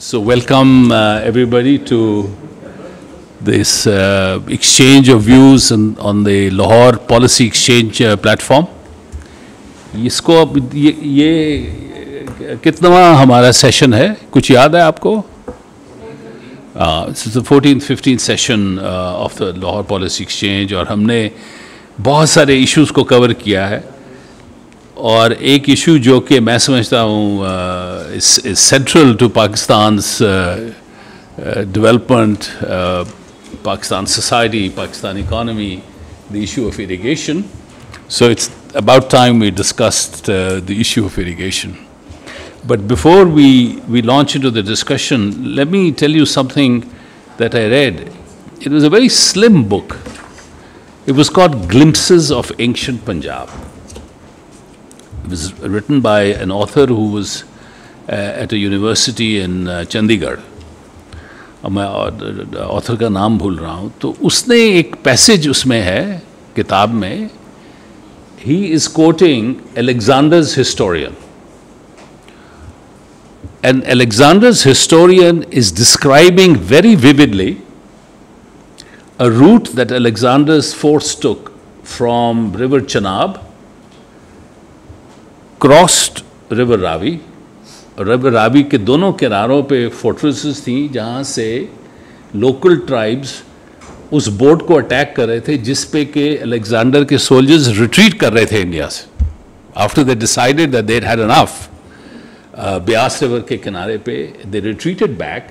So welcome everybody to this exchange of views on the Lahore Policy Exchange platform. इसको अब ये कितना हमारा सेशन है, कुछ याद है आपको? This is the 14th, 15th session of the Lahore Policy Exchange और हमने बहुत सारे issues को cover किया है और एक इशू जो कि मैं समझता हूँ is central to Pakistan's development, Pakistan society, Pakistan economy, the issue of irrigation. So it's about time we discussed the issue of irrigation. But before we launch into the discussion, let me tell you something that I read. It was a very slim book. It was called Glimpses of Ancient Punjab. It was written by an author who was at a university in Chandigarh. मैं author का नाम भूल रहा हूँ. तो उसने एक passage उसमें है किताब में. He is quoting Alexander's historian. And Alexander's historian is describing very vividly a route that Alexander's force took from river Chenab, crossed river Ravi. river Ravi के दोनों किनारों पे fortresses थी जहाँ से local tribes उस बोट को अटैक कर रहे थे जिस पे के अलेक्जेंडर के soldiers retreat कर रहे थे इंडिया से. After they decided that they had enough, Beas river के किनारे पे they retreated back,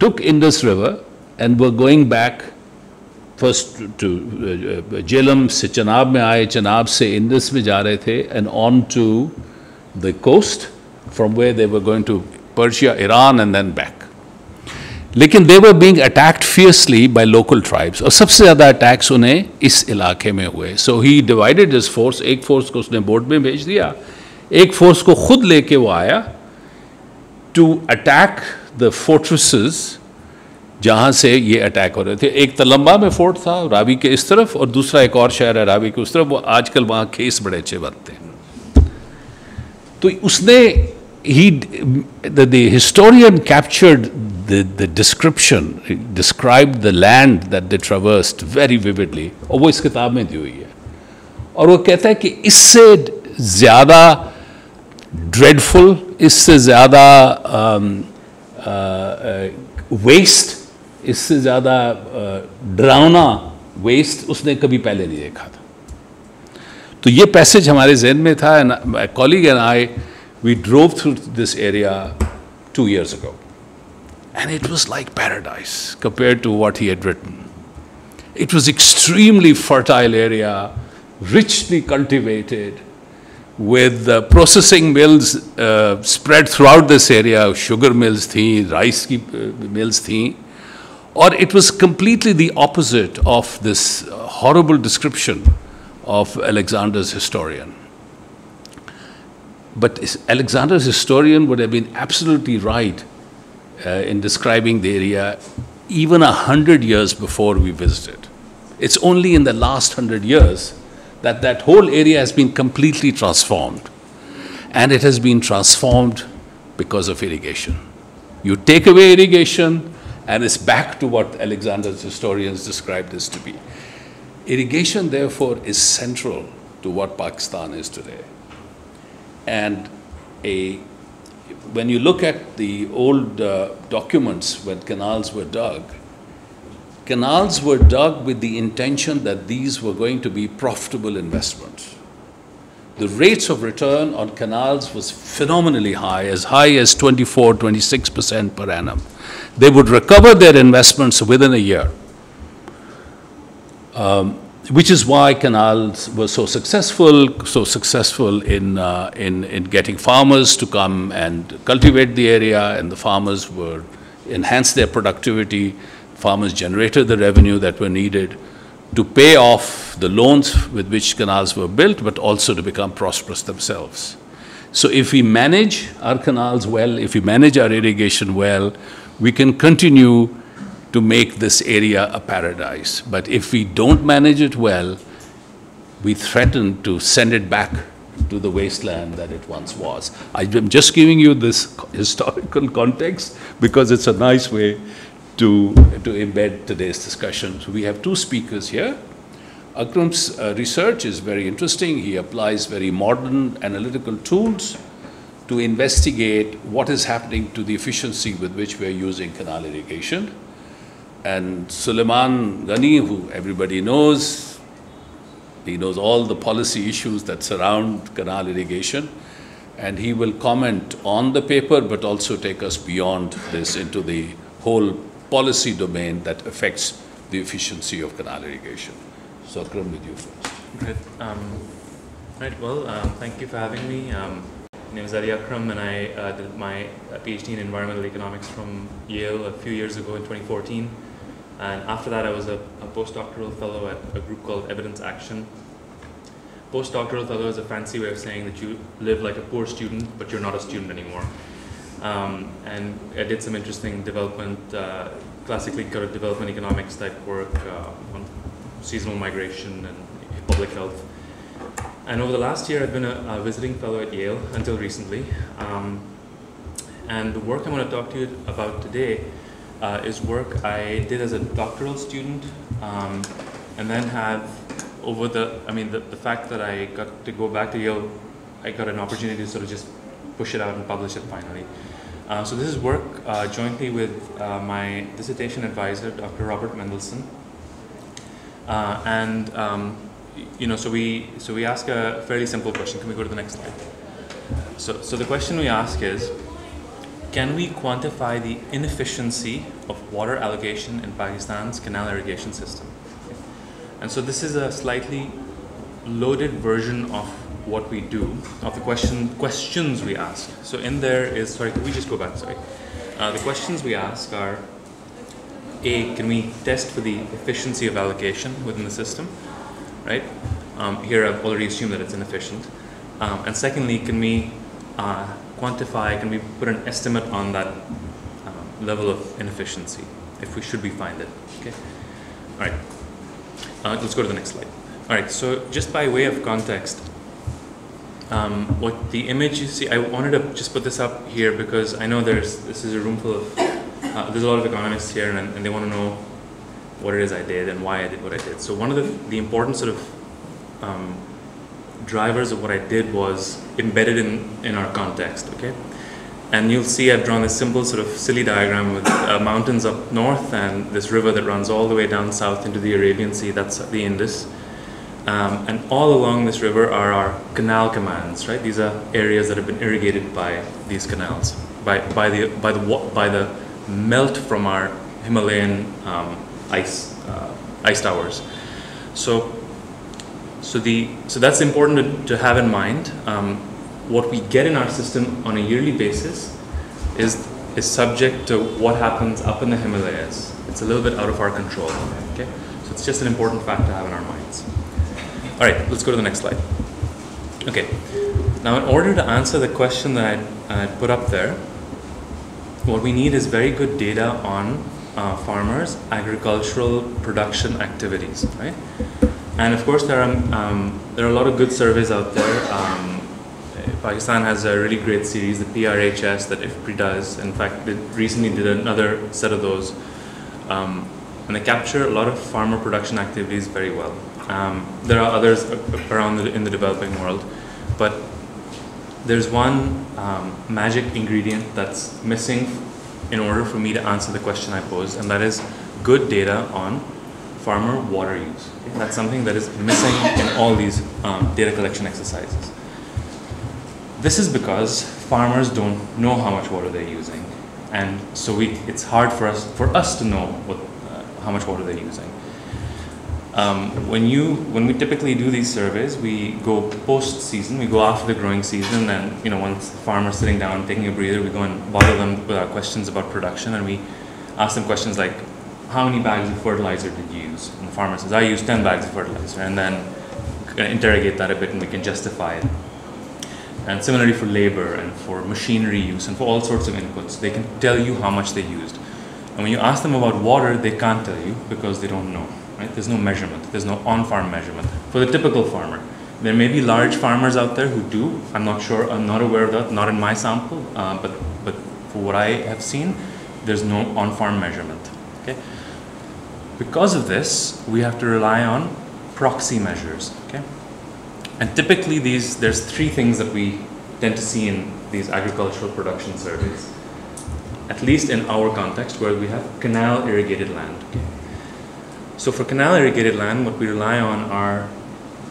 took Indus River and were going back first to Jhelum से चनाब में आए, चनाब से इंडस में जा रहे थे and on to the coast from where they were going to Persia, Iran and then back. लेकिन they were being attacked fiercely by local tribes और सबसे ज़्यादा attacks उन्हें इस इलाके में हुए. So he divided his force. एक force को उसने बोट में भेज दिया, एक force को खुद लेके वो आया to attack the fortresses जहाँ से ये अटैक हो रहे थे. एक तलम्बा में फोर्ट था रावी के इस तरफ और दूसरा एक और शहर है रावी के उस तरफ. वो आजकल वहाँ केस बड़े अच्छे बनते हैं. तो उसने the historian captured the description, described the land that they traversed very vividly और वो इस किताब में दी हुई है. और वो कहता है कि इससे ज़्यादा dreadful, इससे ज़्यादा waste, इससे ज़्यादा डरावना वेस्ट उसने कभी पहले नहीं देखा था. तो ये पैसेज हमारे जहन में था. And my colleague and I we drove through this area 2 years ago and it was like paradise compared to what he had written. It was extremely fertile area, richly cultivated, with processing mills spread throughout this area. Sugar mills थी, rice की mills थी. Or it was completely the opposite of this horrible description of Alexander's historian. But Alexander's historian would have been absolutely right in describing the area even 100 years before we visited. It's only in the last 100 years that that whole area has been completely transformed. And it has been transformed because of irrigation. You take away irrigation, and it's back to what Alexander's historians described this to be. Irrigation, therefore, is central to what Pakistan is today. And when you look at the old documents when canals were dug with the intention that these were going to be profitable investments. The rates of return on canals was phenomenally high as 24, 26% per annum. They would recover their investments within a year, which is why canals were so successful in getting farmers to come and cultivate the area, and the farmers were enhanced their productivity. Farmers generated the revenue that were needed to pay off the loans with which canals were built, but also to become prosperous themselves. So if we manage our canals well, if we manage our irrigation well, we can continue to make this area a paradise. But if we don't manage it well, we threaten to send it back into the wasteland that it once was. I'm just giving you this historical context because it's a nice way to embed today's discussion. So we have two speakers here. Akram's research is very interesting. He applies very modern analytical tools to investigate what is happening to the efficiency with which we are using canal irrigation. And Suleman Ghani, who everybody knows, he knows all the policy issues that surround canal irrigation, and he will comment on the paper but also take us beyond this into the whole policy domain that affects the efficiency of canal irrigation. So Akram, with you first. Great. Right, well, thank you for having me. My name is Ali Akram, and I did my PhD in environmental economics from Yale a few years ago in 2014. And after that, I was a postdoctoral fellow at a group called Evidence Action. Postdoctoral fellow is a fancy way of saying that you live like a poor student, but you're not a student anymore. And I did some interesting development, classically kind of development economics type work on seasonal migration and public health. And over the last year, I've been a visiting fellow at Yale until recently. And the work I'm going to talk to you about today is work I did as a doctoral student, and then have over the fact that I got to go back to Yale, I got an opportunity to sort of just push it out and publish it finally. So this is work jointly with my dissertation advisor, Dr. Robert Mendelsohn. So we ask a fairly simple question. Can we go to the next slide? So the question we ask is, can we quantify the inefficiency of water allocation in Pakistan's canal irrigation system? And so this is a slightly loaded version of what we do, of the questions we ask. So in there is, sorry, could we just go back, sorry. The questions we ask are, A, can we test for the efficiency of allocation within the system, right? Here I've already assumed that it's inefficient. And secondly, can we quantify, can we put an estimate on that level of inefficiency, should we find it, okay? All right, let's go to the next slide. All right, so just by way of context, what the image you see, I wanted to just put this up here because I know this is a room full of, there's a lot of economists here and they want to know what it is I did and why I did what I did. So one of the important sort of drivers of what I did was embedded in our context, okay? And you'll see I've drawn this simple sort of silly diagram with mountains up north and this river that runs all the way down south into the Arabian Sea, that's the Indus. And all along this river are our canal commands, right? These are areas that have been irrigated by these canals, by the melt from our Himalayan ice towers. So that's important to have in mind. What we get in our system on a yearly basis is subject to what happens up in the Himalayas. It's a little bit out of our control. Okay, so it's just an important fact to have in our minds. All right, let's go to the next slide. Okay, now in order to answer the question that I put up there, what we need is very good data on farmers' agricultural production activities, right? And of course, there are a lot of good surveys out there. Pakistan has a really great series, the PRHS, that IFPRI does. In fact, they recently did another set of those. And they capture a lot of farmer production activities very well. There are others around in the developing world, but there's one magic ingredient that's missing in order for me to answer the question I posed, and that is good data on farmer water use. Okay? That's something that is missing in all these data collection exercises. This is because farmers don't know how much water they're using, and so it's hard for us to know how much water they're using. When we typically do these surveys, we go post-season, we go after the growing season, and once the farmer's sitting down taking a breather, we go and bother them with our questions about production, and we ask them questions like, how many bags of fertilizer did you use? And the farmer says, I used 10 bags of fertilizer, and then we can interrogate that a bit and we can justify it. And similarly for labor and for machinery use and for all sorts of inputs, they can tell you how much they used. And when you ask them about water, they can't tell you because they don't know. Right? There's no measurement. There's no on-farm measurement for the typical farmer. There may be large farmers out there who do. I'm not sure. I'm not aware of that. Not in my sample. But for what I have seen, there's no on-farm measurement. Okay. Because of this, we have to rely on proxy measures. Okay. And typically, there's three things that we tend to see in these agricultural production surveys, at least in our context, where we have canal irrigated land. Okay. So for canal irrigated land, what we rely on are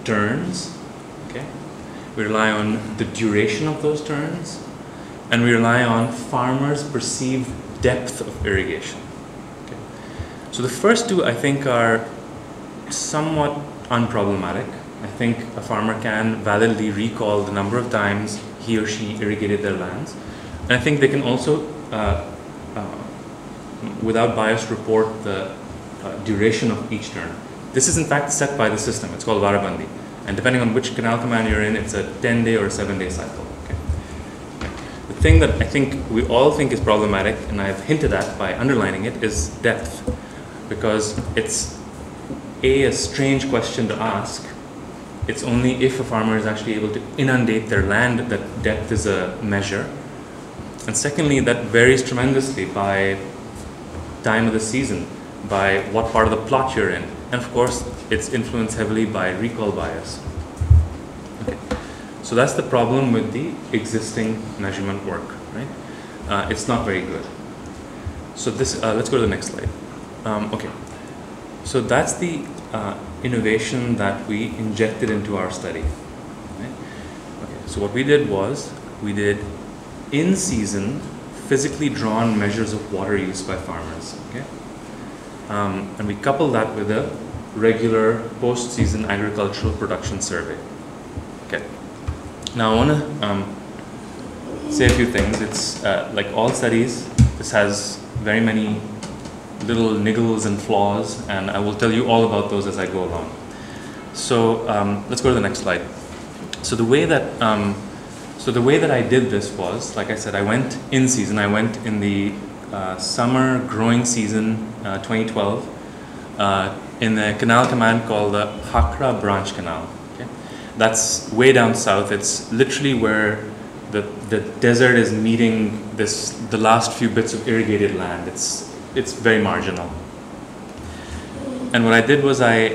turns. Okay. We rely on the duration of those turns, and we rely on farmers' perceived depth of irrigation. Okay. So the first two, I think, are somewhat unproblematic. I think a farmer can validly recall the number of times he or she irrigated their lands. And I think they can also, without bias, report the duration of each turn. This is in fact set by the system. It's called Varabandi. And depending on which canal command you're in, it's a 10-day or a 7-day cycle. Okay. The thing that I think we all think is problematic, and I've hinted at by underlining it, is depth. Because it's a strange question to ask. It's only if a farmer is actually able to inundate their land that depth is a measure. And secondly, that varies tremendously by time of the season, by what part of the plot you're in. And of course, it's influenced heavily by recall bias. Okay. So that's the problem with the existing measurement work, right? It's not very good. So this, let's go to the next slide. Okay. So that's the innovation that we injected into our study. Right? Okay. So what we did was, we did in-season, physically drawn measures of water use by farmers. Okay? And we coupled that with a regular post-season agricultural production survey. Okay. Now I want to say a few things. It's like all studies, this has very many little niggles and flaws, and I will tell you all about those as I go along. So let's go to the next slide. So the way that I did this was, like I said, I went in season. I went in the summer growing season 2012 in the canal command called the Hakra Branch Canal. Okay? That's way down south. It's literally where the desert is meeting the last few bits of irrigated land. It's very marginal. And what I did was I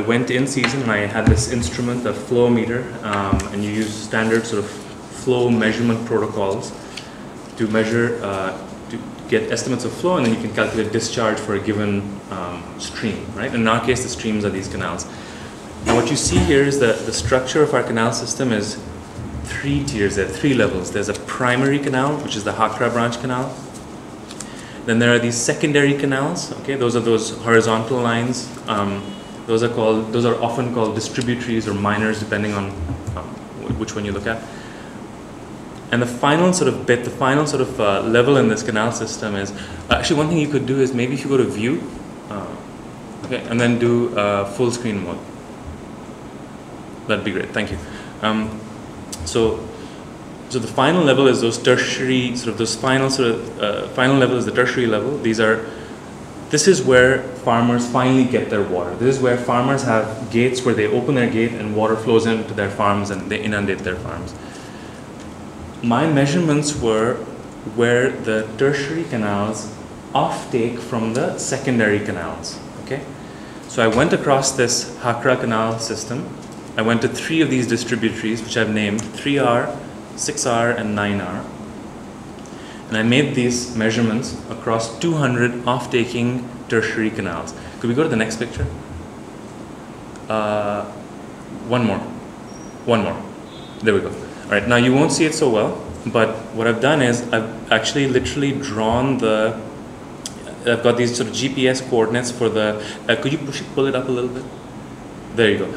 went in season and I had this instrument, a flow meter, and you use standard sort of flow measurement protocols to measure, to get estimates of flow, and then you can calculate discharge for a given stream, right? In our case, the streams are these canals. Now what you see here is that the structure of our canal system is 3 tiers. There are 3 levels. There's a primary canal, which is the Hakra Branch Canal. Then there are these secondary canals. Okay, those are those horizontal lines. Those are often called distributaries or minors, depending on which one you look at. And the final sort of bit, the final sort of level in this canal system is actually one thing you could do is maybe if you go to view, okay, and then do full screen mode. That'd be great. Thank you. So the final level is those tertiary, sort of those final level is the tertiary level. This is where farmers finally get their water. This is where farmers have gates where they open their gate and water flows into their farms and they inundate their farms. My measurements were where the tertiary canals offtake from the secondary canals. Okay, so I went across this Hakra canal system. I went to 3 of these distributaries, which I've named 3R, 6R, and 9R. And I made these measurements across 200 off-taking tertiary canals. Could we go to the next picture? One more. There we go. All right, now you won't see it so well, but what I've done is I've actually literally drawn I've got these sort of GPS coordinates for the, could you pull it up a little bit? There you go.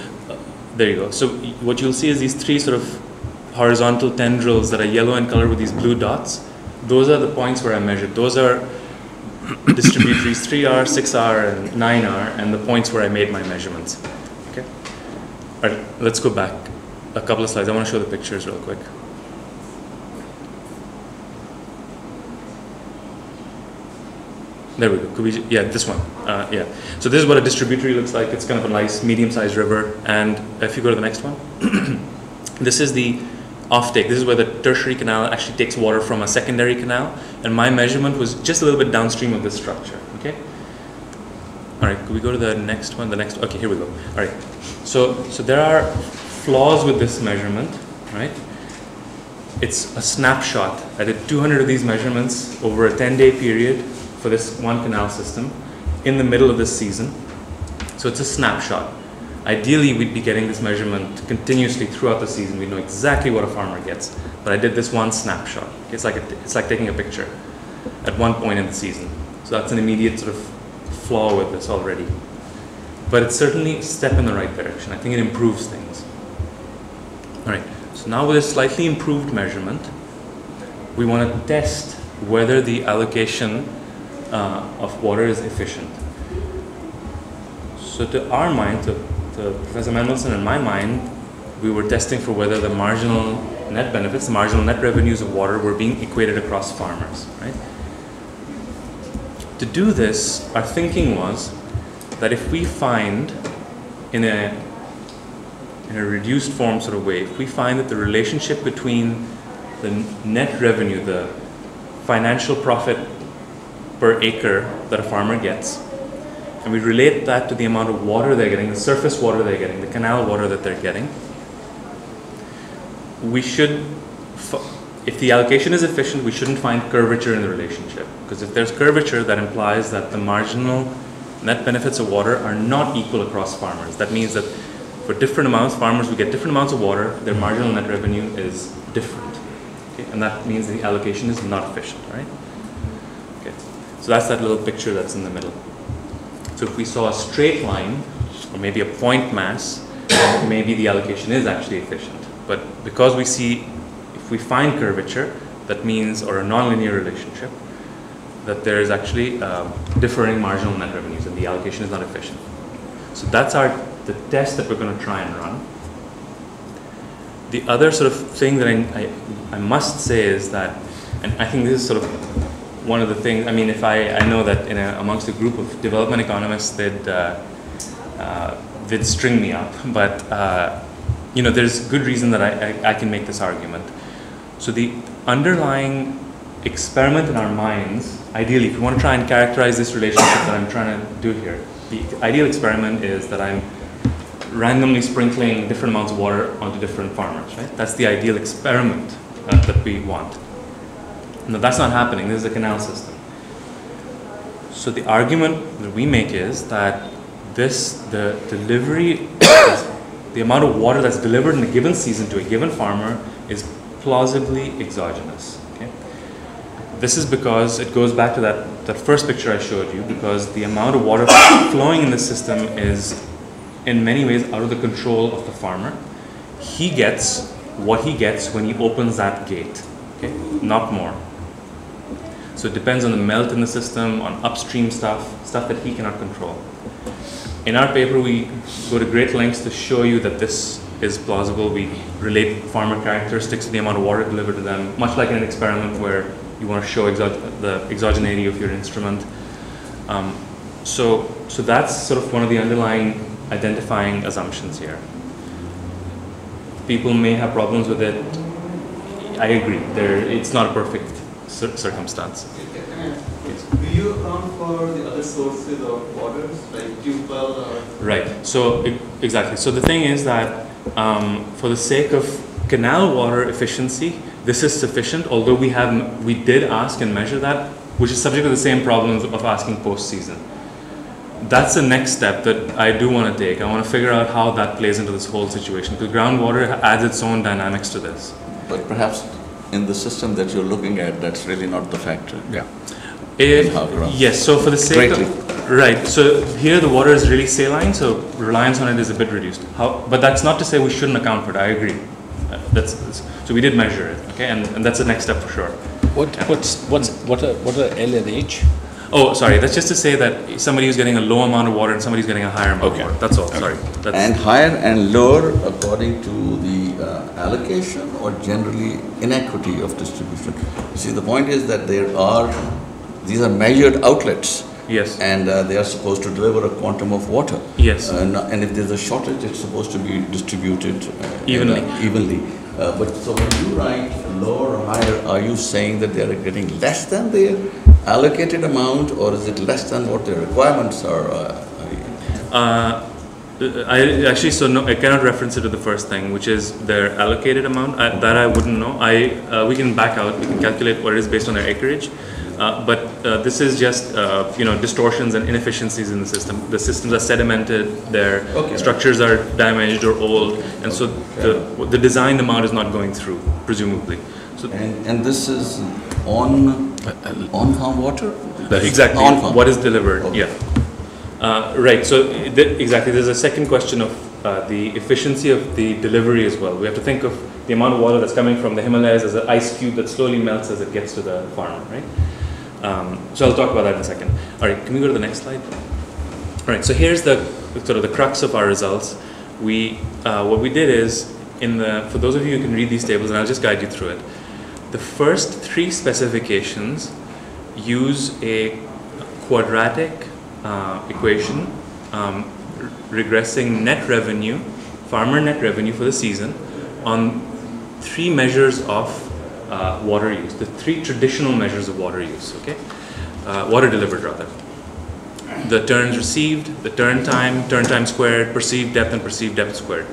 There you go. So what you'll see is these 3 sort of horizontal tendrils that are yellow in color with these blue dots. Those are the points where I measured. Those are distributaries 3R, 6R, and 9R, and the points where I made my measurements. Okay. All right, let's go back a couple of slides. I want to show the pictures real quick. There we go. Could we, yeah, this one. Yeah. So this is what a distributary looks like. It's kind of a nice medium-sized river. And if you go to the next one, this is the offtake. This is where the tertiary canal actually takes water from a secondary canal. And my measurement was just a little bit downstream of this structure. Okay. All right. Could we go to the next one? The next. Okay. Here we go. All right. So there are flaws with this measurement, right? It's a snapshot. I did 200 of these measurements over a 10-day period for this one canal system in the middle of this season. So it's a snapshot. Ideally, we'd be getting this measurement continuously throughout the season. We know exactly what a farmer gets. But I did this one snapshot. It's like taking a picture at one point in the season. So that's an immediate sort of flaw with this already. But it's certainly a step in the right direction. I think it improves things. All right. So now with a slightly improved measurement, we want to test whether the allocation of water is efficient. So to our mind, to Professor Mendelson and my mind, we were testing for whether the marginal net benefits, the marginal net revenues of water were being equated across farmers, right? To do this, our thinking was that if we find in a reduced form sort of way, if we find that the relationship between the net revenue, the financial profit per acre that a farmer gets, and we relate that to the amount of water they're getting, the surface water they're getting, the canal water that they're getting, we should, if the allocation is efficient, we shouldn't find curvature in the relationship. Because if there's curvature, that implies that the marginal net benefits of water are not equal across farmers. That means that for different amounts, farmers will get different amounts of water, their marginal net revenue is different. Okay? And that means the allocation is not efficient, right? Okay. So that's that little picture that's in the middle. So if we saw a straight line, or maybe a point mass, maybe the allocation is actually efficient. But because we see, if we find curvature, that means, or a nonlinear relationship, that there is actually differing marginal net revenues and the allocation is not efficient. So that's the test that we're going to try and run. The other sort of thing that I must say is that, and I think this is sort of one of the things, I mean, if I know that amongst a group of development economists, they'd string me up, but you know, there's good reason that I can make this argument. So the underlying experiment in our minds, ideally, if you want to try and characterize this relationship that I'm trying to do here, the ideal experiment is that I'm randomly sprinkling different amounts of water onto different farmers, right? That's the ideal experiment that we want. No, that's not happening. This is a canal system. So the argument that we make is that the delivery, the amount of water that's delivered in a given season to a given farmer is plausibly exogenous. Okay? This is because it goes back to that first picture I showed you, because the amount of water flowing in the system is in many ways out of the control of the farmer. He gets what he gets when he opens that gate, okay? Not more. So it depends on the melt in the system, on upstream stuff that he cannot control. In our paper, we go to great lengths to show you that this is plausible. We relate farmer characteristics to the amount of water delivered to them, much like in an experiment where you want to show the exogeneity of your instrument. So that's sort of one of the underlying identifying assumptions here. People may have problems with it. I agree. It's not a perfect circumstance. Yes. Do you account for the other sources of waters, like tube well or? Right. So exactly. So the thing is that for the sake of canal water efficiency, this is sufficient. Although we did ask and measure that, which is subject to the same problems of asking post-season. That's the next step that I do want to take. I want to figure out how that plays into this whole situation, because groundwater adds its own dynamics to this. But perhaps in the system that you're looking at, that's really not the factor. Yeah. Yes, so for the sake of, right, so here the water is really saline, so reliance on it is a bit reduced. But that's not to say we shouldn't account for it, I agree. So we did measure it, okay, and that's the next step for sure. What are L and H? Oh, sorry, that's just to say that somebody who's getting a low amount of water and somebody who's getting a higher amount of water, that's all, sorry. And higher and lower according to the allocation or generally inequity of distribution. See, the point is that there are these are measured outlets. Yes. And they are supposed to deliver a quantum of water. Yes. And if there's a shortage, it's supposed to be distributed evenly. But so when you write lower or higher, are you saying that they are getting less than their allocated amount, or is it less than what their requirements are? I cannot reference it to the first thing, which is their allocated amount. That I wouldn't know. We can back out. We can calculate what it is based on their acreage. But this is just distortions and inefficiencies in the system. The systems are sedimented, their structures are damaged or old, and so the designed amount is not going through, presumably. So and this is on farm water? Exactly. On-farm. What is delivered? Okay. Yeah. Right. So exactly. There's a second question of the efficiency of the delivery as well. We have to think of the amount of water that's coming from the Himalayas as an ice cube that slowly melts as it gets to the farmer, right? So I'll talk about that in a second. All right, can we go to the next slide? All right, so here's the sort of the crux of our results. What we did is, for those of you who can read these tables, and I'll just guide you through it, the first three specifications use a quadratic equation regressing net revenue, farmer net revenue for the season on three measures of water use, the three traditional measures of water use, okay? Water delivered rather. The turns received, the turn time squared, perceived depth, and perceived depth squared.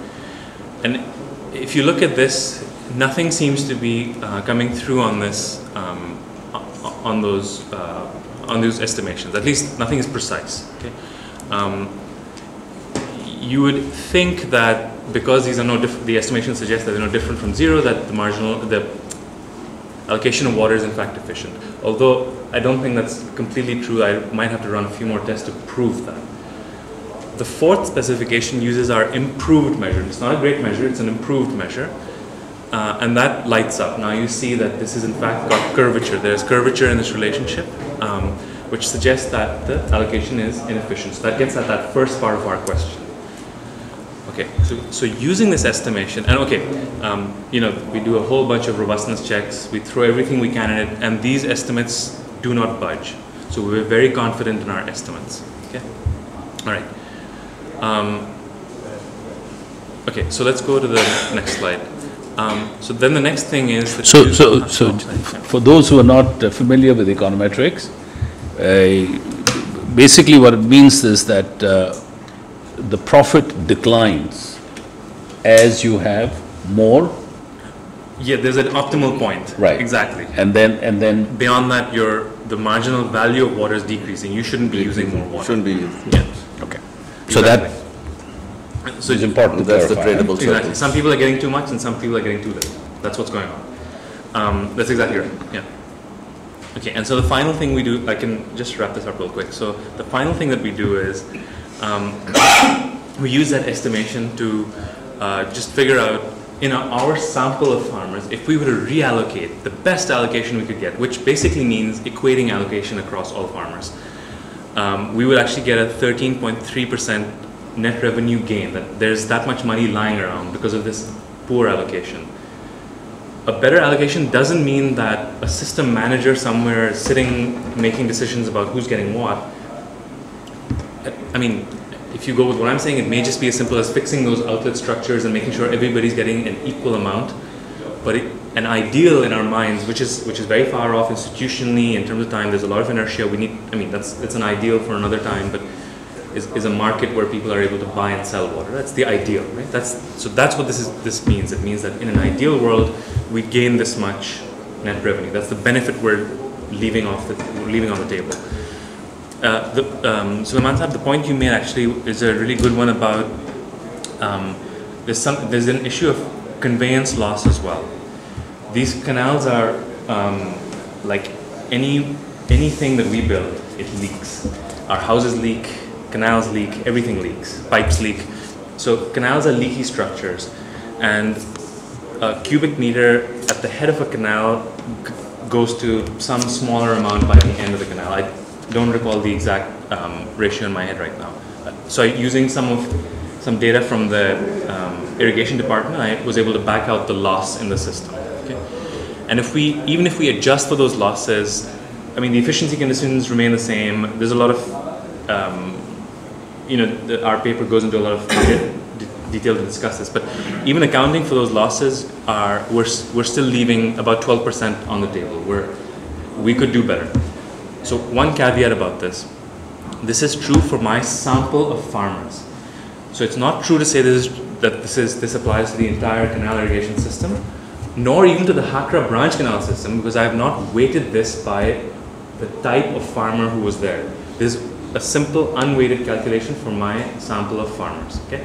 And if you look at this, nothing seems to be coming through on this, on those estimations. At least nothing is precise, okay? You would think that because these are the estimations suggest that they're no different from zero, that the allocation of water is in fact efficient. Although I don't think that's completely true. I might have to run a few more tests to prove that. The fourth specification uses our improved measure. It's not a great measure, it's an improved measure. And that lights up. Now you see that this is in fact got curvature. There's curvature in this relationship, which suggests that the allocation is inefficient. So that gets at that first part of our question. Okay, so using this estimation, and we do a whole bunch of robustness checks, we throw everything we can in it, and these estimates do not budge. So we're very confident in our estimates, okay? All right. Okay, so let's go to the next slide. So then the next thing is... For those who are not familiar with econometrics, basically what it means is that the profit declines as you have more. Yeah, there's an optimal point. Right. Exactly. And then beyond that, the marginal value of water is decreasing. You shouldn't be using more water. Shouldn't be using. Yeah. Okay. So exactly. So it's important to that's clarify. the tradable circle. Exactly. Some people are getting too much and some people are getting too little. That's what's going on. That's exactly right. Yeah. Okay, and so the final thing we do, I can just wrap this up real quick. So the final thing that we do is we use that estimation to just figure out in our sample of farmers, if we were to reallocate the best allocation we could get, which basically means equating allocation across all farmers, we would actually get a 13.3% net revenue gain, that there's that much money lying around because of this poor allocation. A better allocation doesn't mean that a system manager somewhere is sitting making decisions about who's getting what. I mean, if you go with what I'm saying, it may just be as simple as fixing those outlet structures and making sure everybody's getting an equal amount. But an ideal in our minds, which is very far off institutionally in terms of time, there's a lot of inertia. It's an ideal for another time, but is a market where people are able to buy and sell water. That's the ideal, right? So that's what this means. It means that in an ideal world, we gain this much net revenue. That's the benefit we're leaving on the table. Suleman Sahab, the point you made actually is a really good one about there's an issue of conveyance loss as well. These canals are like anything that we build, it leaks. Our houses leak, canals leak, everything leaks, pipes leak. So canals are leaky structures, and a cubic meter at the head of a canal goes to some smaller amount by the end of the canal. I don't recall the exact ratio in my head right now. So using some data from the irrigation department, I was able to back out the loss in the system. Okay? And even if we adjust for those losses, I mean, the efficiency conditions remain the same. There's a lot of, our paper goes into a lot of detail to discuss this, but even accounting for those losses, we're still leaving about 12% on the table. We could do better. So one caveat about this. This is true for my sample of farmers. So it's not true to say this applies to the entire canal irrigation system, nor even to the Hakra branch canal system, because I have not weighted this by the type of farmer who was there. This is a simple unweighted calculation for my sample of farmers, okay?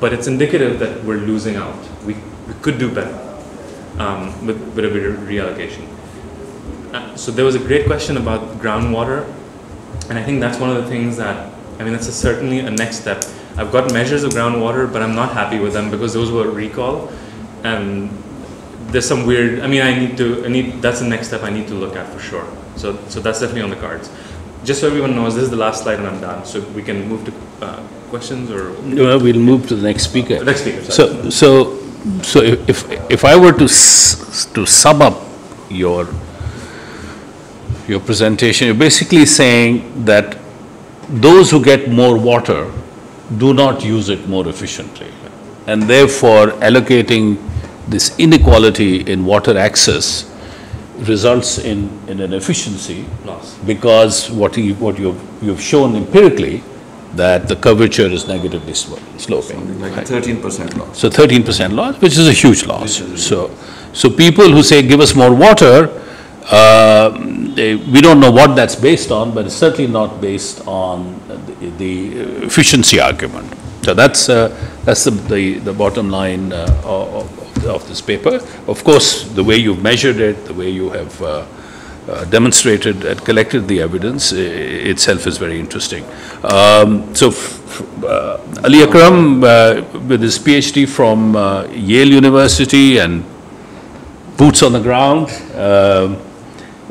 But it's indicative that we're losing out. We could do better with a bit of reallocation. So there was a great question about groundwater, and I think that's one of the things that, that's certainly a next step. I've got measures of groundwater, but I'm not happy with them because those were recall, and there's some weird, that's the next step I need to look at for sure. So that's definitely on the cards. Just so everyone knows, this is the last slide and I'm done. So we can move to questions or? No, we'll move to the next speaker. The next speaker, sorry. So if I were to sum up your presentation, you're basically saying that those who get more water do not use it more efficiently, and therefore allocating this inequality in water access results in an efficiency loss, because what you've shown empirically that the curvature is negatively sloping. Something like 13% loss. So 13% loss, which is a huge loss. So people who say give us more water, we don't know what that's based on, but it's certainly not based on the efficiency argument. So that's the bottom line of this paper. Of course, the way you've measured it, the way you have demonstrated and collected the evidence itself is very interesting. So Ali Akram, with his PhD from Yale University and boots on the ground,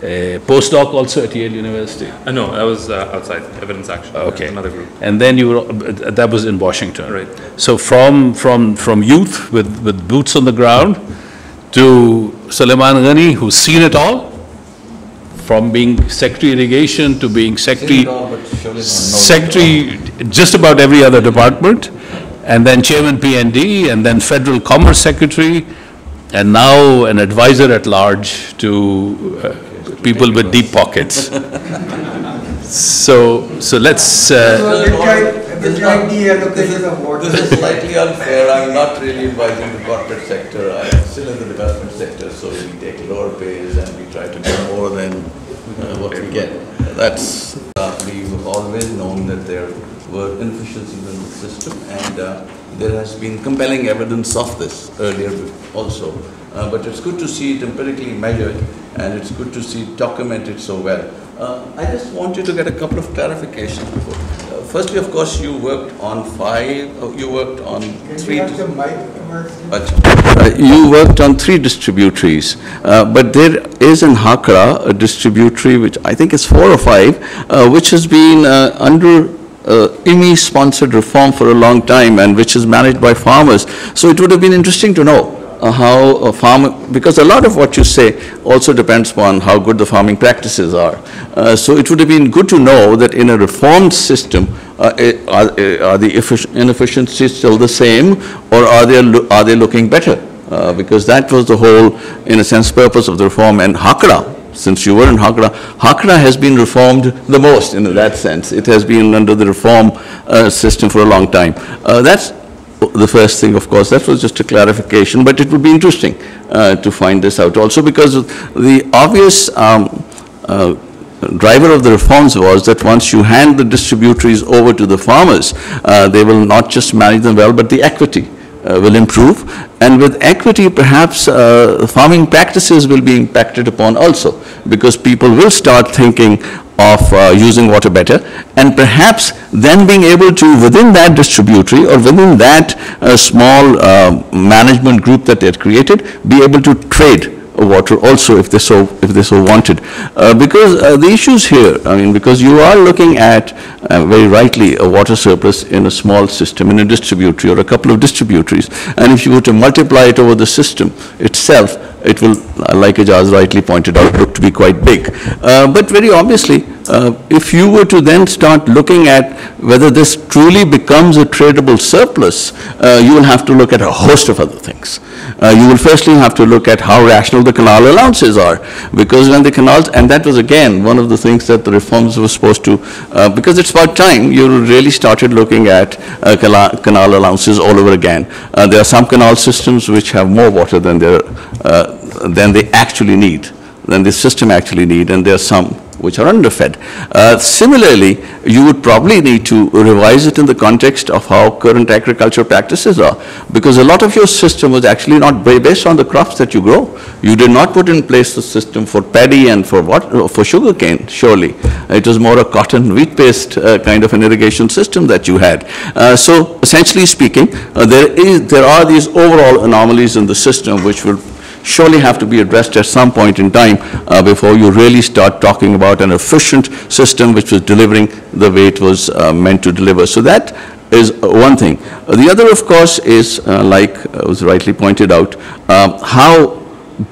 a postdoc also at Yale University. No, that was outside Evidence Action. Okay, another group. And then that was in Washington. Right. So from youth with boots on the ground to Suleman Ghani, who's seen it all, from being Secretary of Irrigation to being Secretary just about every other department, and then Chairman PND, and then Federal Commerce Secretary, and now an advisor at large to people with deep pockets. So let's. This is slightly unfair. I'm not really inviting the corporate sector. I'm still in the development sector, so we take lower pays and we try to get more than what we get. That's we've always known that there were inefficiencies in the system, and there has been compelling evidence of this earlier also. But it's good to see it empirically measured, and it's good to see it documented so well. I just wanted to get a couple of clarifications before. Firstly, of course, you worked on three distributaries, but there is in Hakra a distributary which I think is 4 or 5, which has been under IMI-sponsored reform for a long time and which is managed by farmers. So it would have been interesting to know how a farmer, because a lot of what you say also depends upon how good the farming practices are. So it would have been good to know that in a reformed system, are the inefficiencies still the same, or are they looking better? Because that was the whole, in a sense, purpose of the reform. And Hakra, since you were in Hakra, Hakra has been reformed the most in that sense. It has been under the reform system for a long time. That's the first thing, of course. That was just a clarification, but it would be interesting to find this out also, because the obvious driver of the reforms was that once you hand the distributaries over to the farmers, they will not just manage them well, but the equity will improve. And with equity, perhaps farming practices will be impacted upon also, because people will start thinking of using water better, and perhaps then being able to, within that distributary or within that small management group that they had created, be able to trade water also if they so wanted. Because the issues here, I mean, because you are looking at very rightly a water surplus in a small system, in a distributary or a couple of distributaries, and if you were to multiply it over the system itself, it will, like Ijaz rightly pointed out, look to be quite big. But very obviously, if you were to then start looking at whether this truly becomes a tradable surplus, you will have to look at a host of other things. You will firstly have to look at how rational the canal allowances are, because when the canals, and that was again one of the things that the reforms were supposed to, because it's about time you really started looking at canal allowances all over again. There are some canal systems which have more water than they actually need, than the system actually need, and there are some which are underfed. Similarly, you would probably need to revise it in the context of how current agricultural practices are, because a lot of your system was actually not based on the crops that you grow. You did not put in place the system for paddy and for sugarcane, surely. It was more a cotton wheat-based kind of an irrigation system that you had. So essentially speaking, there are these overall anomalies in the system which will surely have to be addressed at some point in time before you really start talking about an efficient system which was delivering the way it was meant to deliver. So that is one thing. The other, of course, is, like was rightly pointed out, how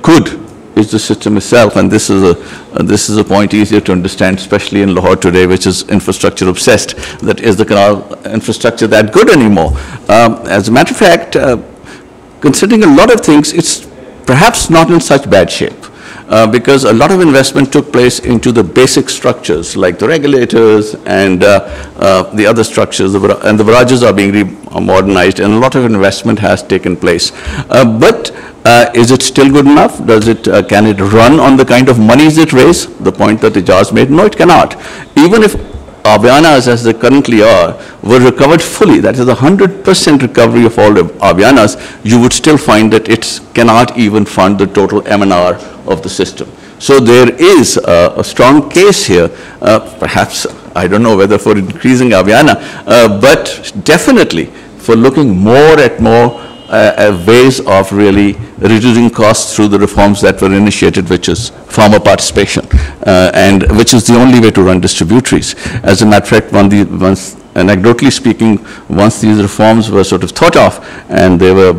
good is the system itself, and this is a point easier to understand, especially in Lahore today, which is infrastructure obsessed. That is the canal infrastructure that good anymore? As a matter of fact, considering a lot of things, it's perhaps not in such bad shape, because a lot of investment took place into the basic structures like the regulators and the other structures, and the barrages are being modernized, and a lot of investment has taken place. But is it still good enough? Can it run on the kind of monies it raises? The point that Ijaz made, no, it cannot. Even if Abyanas, as they currently are, were recovered fully, that is 100% recovery of all the Abyanas, you would still find that it cannot even fund the total M&R of the system. So there is a strong case here, perhaps, I don't know whether for increasing Abyana, but definitely for looking more at ways of really reducing costs through the reforms that were initiated, which is farmer participation, and which is the only way to run distributaries. As a matter of fact, anecdotally speaking, once these reforms were sort of thought of and they were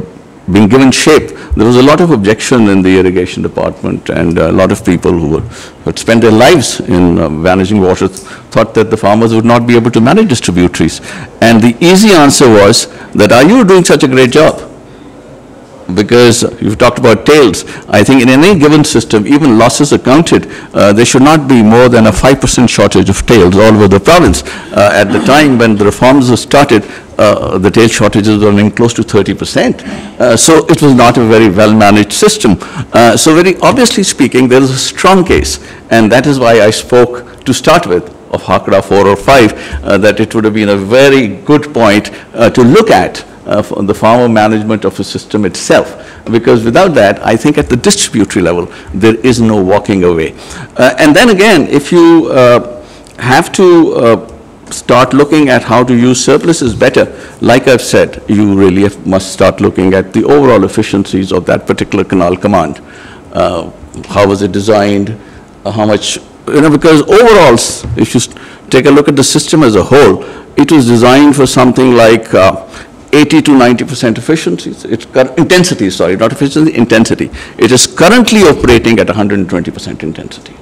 being given shape, there was a lot of objection in the irrigation department, and a lot of people who had spent their lives in managing water thought that the farmers would not be able to manage distributaries. And the easy answer was that, are you doing such a great job? Because you've talked about tails. I think in any given system, even losses accounted, there should not be more than a 5% shortage of tails all over the province. At the time when the reforms were started, the tail shortages were running close to 30%. So it was not a very well-managed system. So very obviously speaking, there is a strong case, and that is why I spoke to start with of Hakra 4 or 5, that it would have been a very good point to look at for the farmer management of a system itself, because without that, I think at the distributary level, there is no walking away. And then again, if you have to start looking at how to use surpluses better, like I've said, you really must start looking at the overall efficiencies of that particular canal command. How was it designed? How much, because overall, if you take a look at the system as a whole, it was designed for something like 80 to 90% efficiency. Intensity, sorry, not efficiency, intensity. It is currently operating at 120% intensity.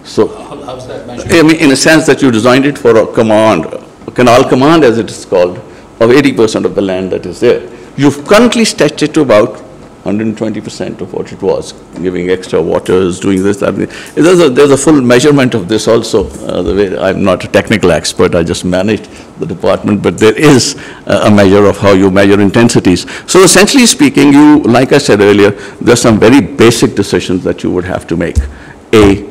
So, how's that measured? I mean, in a sense that you designed it for a command, a canal command as it is called, of 80% of the land that is there. You've currently stretched it to about 120% of what it was, giving extra waters, doing this, that. There's a full measurement of this also. The way I'm not a technical expert, I just managed the department, but there is a measure of how you measure intensities. So essentially speaking, like I said earlier, there's some very basic decisions that you would have to make. A,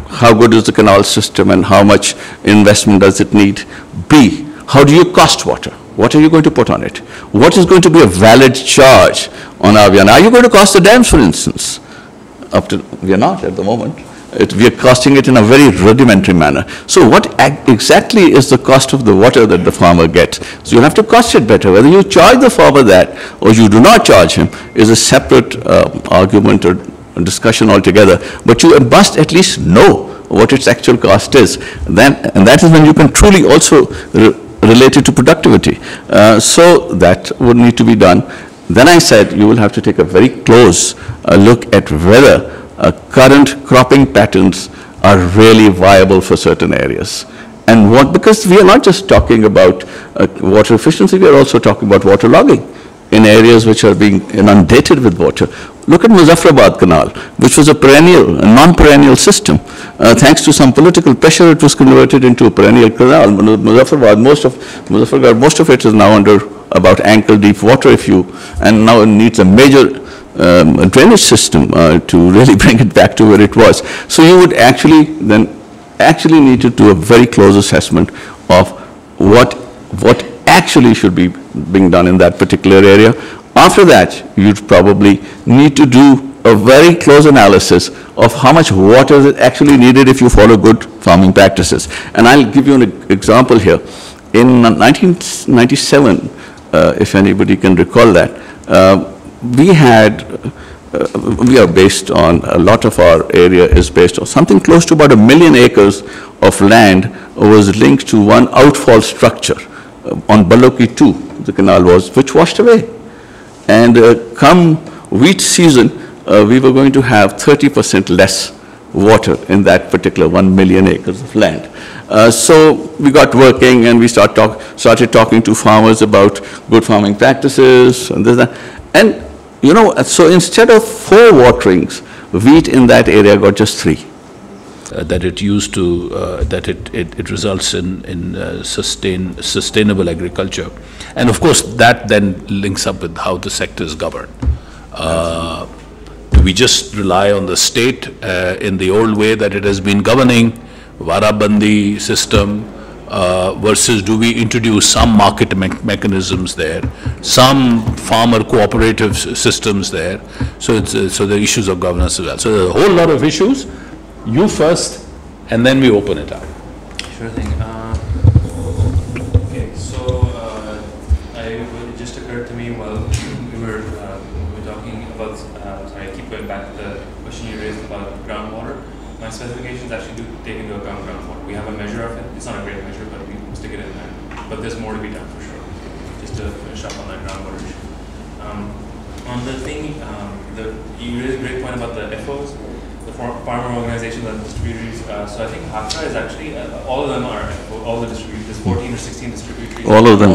how good is the canal system and how much investment does it need? B, how do you cost water? What are you going to put on it? What is going to be a valid charge on Abyana? Are you going to cost the dams, for instance? We are not at the moment. We are costing it in a very rudimentary manner. So what exactly is the cost of the water that the farmer gets? So you have to cost it better. Whether you charge the farmer that or you do not charge him is a separate argument or discussion altogether. But you must at least know what its actual cost is. And that is when you can truly also relate it to productivity. So that would need to be done. Then I said you will have to take a very close look at whether current cropping patterns are really viable for certain areas. And because we are not just talking about water efficiency, we are also talking about water logging in areas which are being inundated with water. Look at Muzaffarabad Canal, which was a non-perennial system. Thanks to some political pressure, it was converted into a perennial canal. Muzaffarabad, most of it is now under about ankle-deep water, and now it needs a major drainage system to really bring it back to where it was. So you would actually need to do a very close assessment of what actually should be being done in that particular area. After that, you'd probably need to do a very close analysis of how much water is actually needed if you follow good farming practices. And I'll give you an example here. In 1997, if anybody can recall that, we are based on, a lot of our area is based on something close to about 1 million acres of land was linked to one outfall structure on Baloki 2, the canal was, which washed away. And come wheat season, we were going to have 30% less water in that particular 1 million acres of land. So we got working and we started talking to farmers about good farming practices and this, that. And so instead of 4 waterings, wheat in that area got just 3. That it used to, that it results in sustainable agriculture. And of course, that then links up with how the sector is governed. Do we just rely on the state in the old way that it has been governing, Varabandi system, versus do we introduce some market mechanisms there, some farmer cooperative systems there? So the issues of governance as well. So there's a whole lot of issues. You first, and then we open it up. Sure thing. Okay, so it just occurred to me while we were talking about, sorry, I keep going back to the question you raised about groundwater. My specifications actually do take into account groundwater. We have a measure of it. It's not a great measure, but we stick it in there. But there's more to be done for sure. Just to finish up on that groundwater issue. On the thing, you raised a great point about the FOs. Farmer organizations and distributors. So I think Hakka is actually, all of them are, all the distributors, there's 14 or 16 distributors. All of them.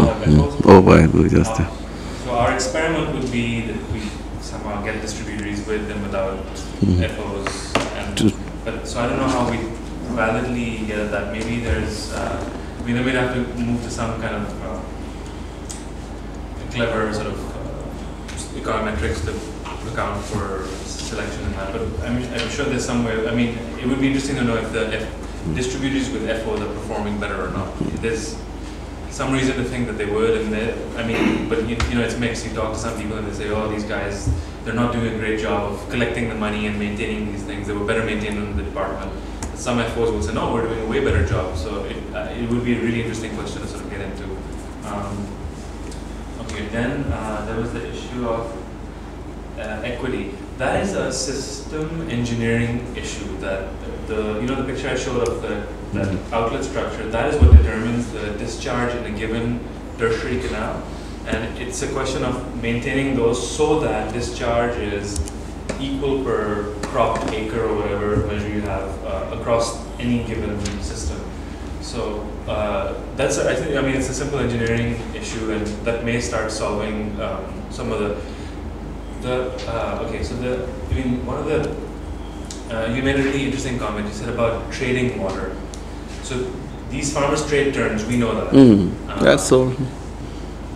Oh, boy, just so our experiment would be that we somehow get distributors with and without FOs. So I don't know how we validly get at that. Maybe there's, then we'd have to move to some kind of clever sort of econometrics to account for selection and that, but I'm sure there's some way. I mean, it would be interesting to know if distributors with FOs are performing better or not. There's some reason to think that they would, and but it's mixed. You talk to some people and they say, oh, these guys, they're not doing a great job of collecting the money and maintaining these things. They were better maintained in the department. Some FOs will say, no, we're doing a way better job. So it would be a really interesting question to sort of get into. Okay, then there was the issue of equity. That is a system engineering issue. That the picture I showed of that outlet structure. That is what determines the discharge in a given tertiary canal, and it's a question of maintaining those so that discharge is equal per cropped acre or whatever measure you have across any given system. So that's I mean it's a simple engineering issue, and that may start solving some of one of the you made a really interesting comment. You said about trading water. So these farmers trade turns. We know that. That's so.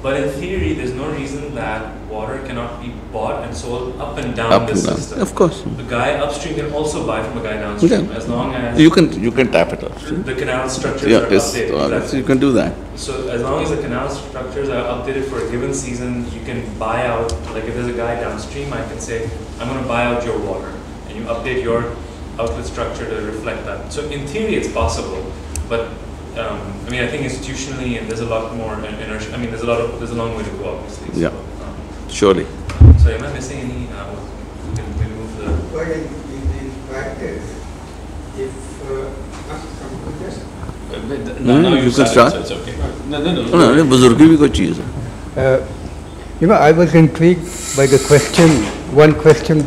But in theory, there's no reason that water cannot be bought and sold up and down the system. Of course. The guy upstream can also buy from a guy downstream, as long as you can tap it upstream. The canal structures are updated. Exactly. You can do that. So as long as the canal structures are updated for a given season, you can buy out. Like if there's a guy downstream, I can say, I'm going to buy out your water, and you update your outlet structure to reflect that. So in theory, it's possible, but I mean, I think institutionally, and there's a lot more inertia. I mean, there's a long way to go, obviously. Yeah, so, surely. So am I missing any? We can move the. Well, in practice, if No, you can start. So it's okay. No. Buzurgi bhi koi cheez hai. I was intrigued by the question, one question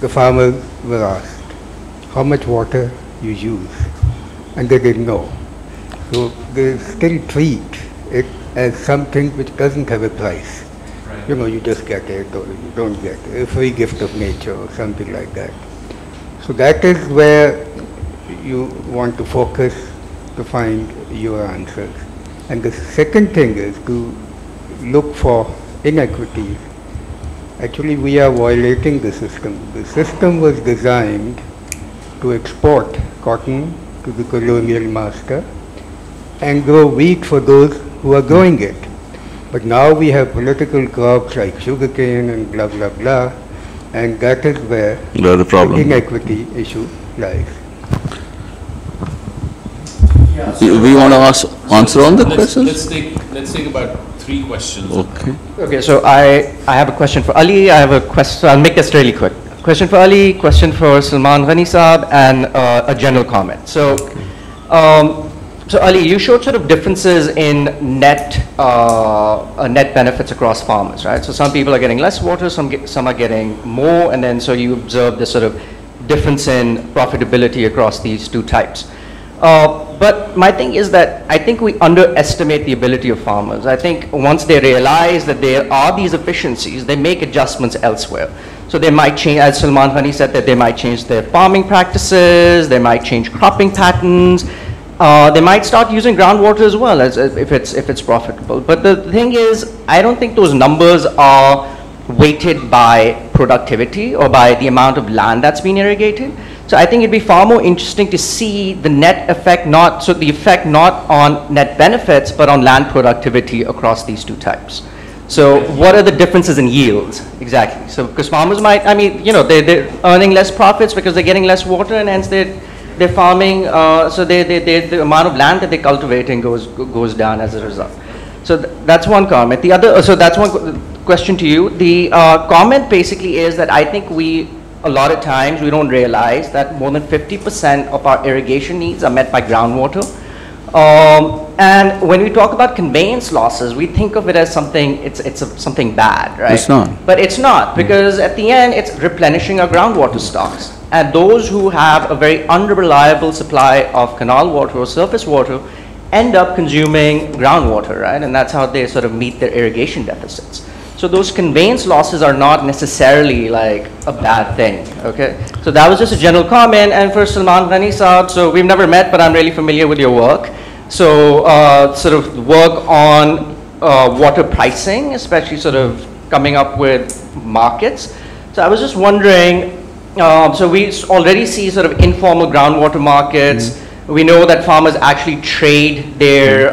the farmer was asked, how much water you use, and they didn't know. So they still treat it as something which doesn't have a price. Right. You just get it or you don't get it, a free gift of nature or something like that. So that is where you want to focus to find your answers. And the second thing is to look for inequities. Actually, we are violating the system. The system was designed to export cotton to the colonial master and grow wheat for those who are growing it. But now we have political crops like sugarcane and blah, blah, blah, and that is where the problem. Inequity issue lies. We want to answer on the questions? Let's take about 3 questions. Okay. Okay, so I have a question for Ali. I have a question, so I'll make this really quick. Question for Ali, question for Suleman Ghani Saab, and a general comment. So, so Ali, you showed sort of differences in net benefits across farmers, right? So some people are getting less water, some are getting more, and then so you observe this sort of difference in profitability across these two types. But my thing is that I think we underestimate the ability of farmers. I think once they realize that there are these efficiencies, they make adjustments elsewhere. So they might change, as Suleman Ghani said, that they might change their farming practices, they might change cropping patterns, they might start using groundwater as well as if it's profitable. But the thing is, I don't think those numbers are weighted by productivity or by the amount of land that's been irrigated. So I think it'd be far more interesting to see the net effect, the effect not on net benefits, but on land productivity across these two types. So what are the differences in yields? Exactly. So because farmers might, I mean, they're earning less profits because they're getting less water, and hence they're farming, so the amount of land that they're cultivating goes down as a result. So that's one comment. The other, so that's one question to you. The comment basically is that I think a lot of times we don't realize that more than 50% of our irrigation needs are met by groundwater. And when we talk about conveyance losses, we think of it as something, it's something bad, right? It's not. But it's not, because at the end, it's replenishing our groundwater stocks. And those who have a very unreliable supply of canal water or surface water end up consuming groundwater, right? And that's how they sort of meet their irrigation deficits. So those conveyance losses are not necessarily like a bad thing, okay? So that was just a general comment. And for Suleman Ghani Saab, so we've never met, but I'm really familiar with your work. So sort of work on water pricing, especially sort of coming up with markets. So I was just wondering, so we already see sort of informal groundwater markets. We know that farmers actually trade their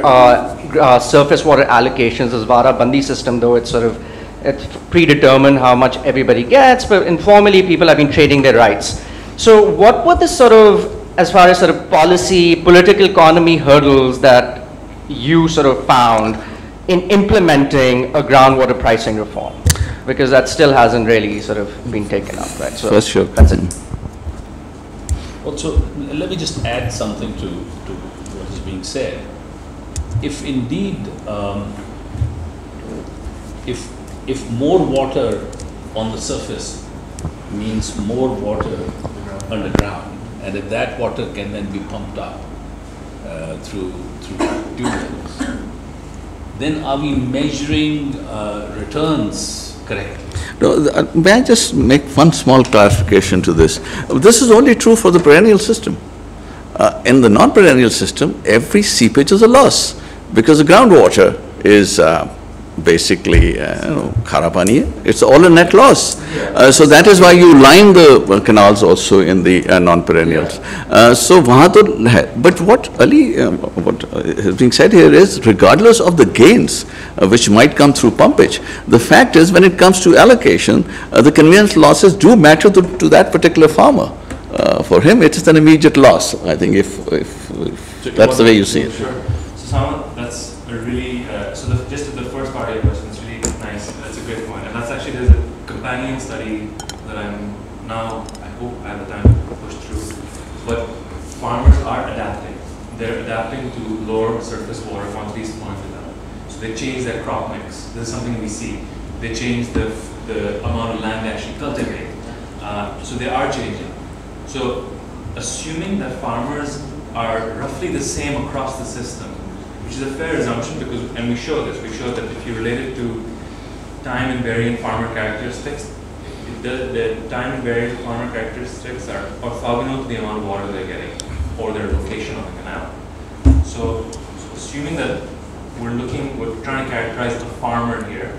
surface water allocations as Vara Bandi system, though it's predetermined how much everybody gets, but informally people have been trading their rights. So what were the sort of, as far as sort of policy, political economy hurdles that you sort of found in implementing a groundwater pricing reform? Because that still hasn't really sort of been taken up, right? So sure. That's it. Also, let me just add something to what is being said. If indeed, if more water on the surface means more water underground, and if that water can then be pumped up through tubes, then are we measuring returns correctly? No, may I just make one small clarification to this? This is only true for the perennial system. In the non-perennial system, every seepage is a loss because the groundwater is basically khara pani hai. It's all a net loss. So that is why you line the canals also in the non-perennials. So wahan to hai. But what Ali, what is being said here is, regardless of the gains which might come through pumpage, the fact is when it comes to allocation, the conveyance losses do matter to that particular farmer. for him it is an immediate loss, I think, if that's the way you see it. Sure. So Salman, that's a really, just to the first part of your question, it's really nice, that's a great point. And that's actually, there's a companion study that I'm now, I hope I have the time to push through. But farmers are adapting. They're adapting to lower surface water quantities flowing to them. So they change their crop mix. This is something we see. They change the amount of land they actually cultivate. So they are changing. So assuming that farmers are roughly the same across the system, which is a fair assumption because, and we show this, we show that if you relate it to time invariant farmer characteristics, the time invariant farmer characteristics are orthogonal to the amount of water they're getting or their location on the canal. So assuming that we're trying to characterize the farmer here,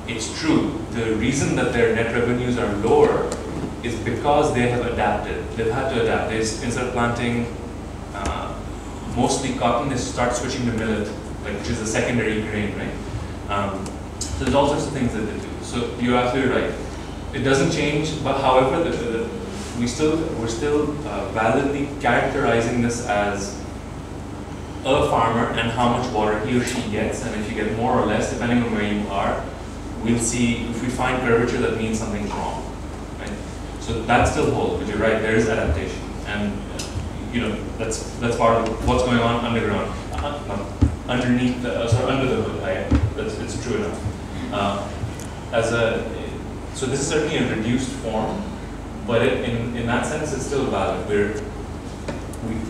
it's true, the reason that their net revenues are lower is because they have adapted. They've had to adapt. Instead of planting mostly cotton, they start switching to millet, which is a secondary grain, right? So there's all sorts of things that they do. So you're absolutely right. It doesn't change, but however, we're still validly characterizing this as a farmer and how much water he or she gets, and if you get more or less, depending on where you are, we'll see, if we find curvature, that means something's wrong, right? So that still holds, but you're right, there is adaptation, and that's part of what's going on underground, underneath, under the hood, right? It's true enough. So this is certainly a reduced form, but in that sense, it's still valid.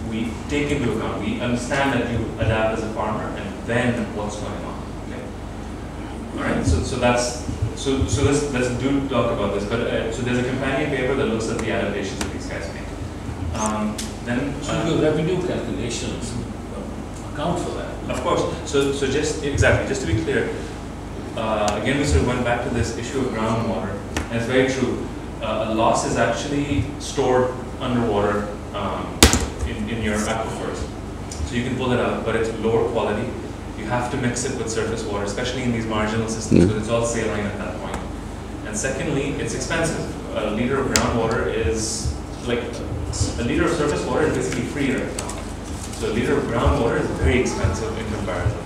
We take into account, we understand that you adapt as a farmer, and then what's going on. Okay. All right. So let's do talk about this. But so there's a companion paper that looks at the adaptations that these guys make. So your revenue calculations account for that. Of course. So just to be clear, again we sort of went back to this issue of groundwater, and it's very true. A loss is actually stored underwater in your aquifers. So you can pull it out, but it's lower quality. You have to mix it with surface water, especially in these marginal systems, because it's all saline at that point. And secondly, it's expensive. A liter of groundwater is a liter of surface water is basically free right now. So a liter of groundwater is very expensive in comparison.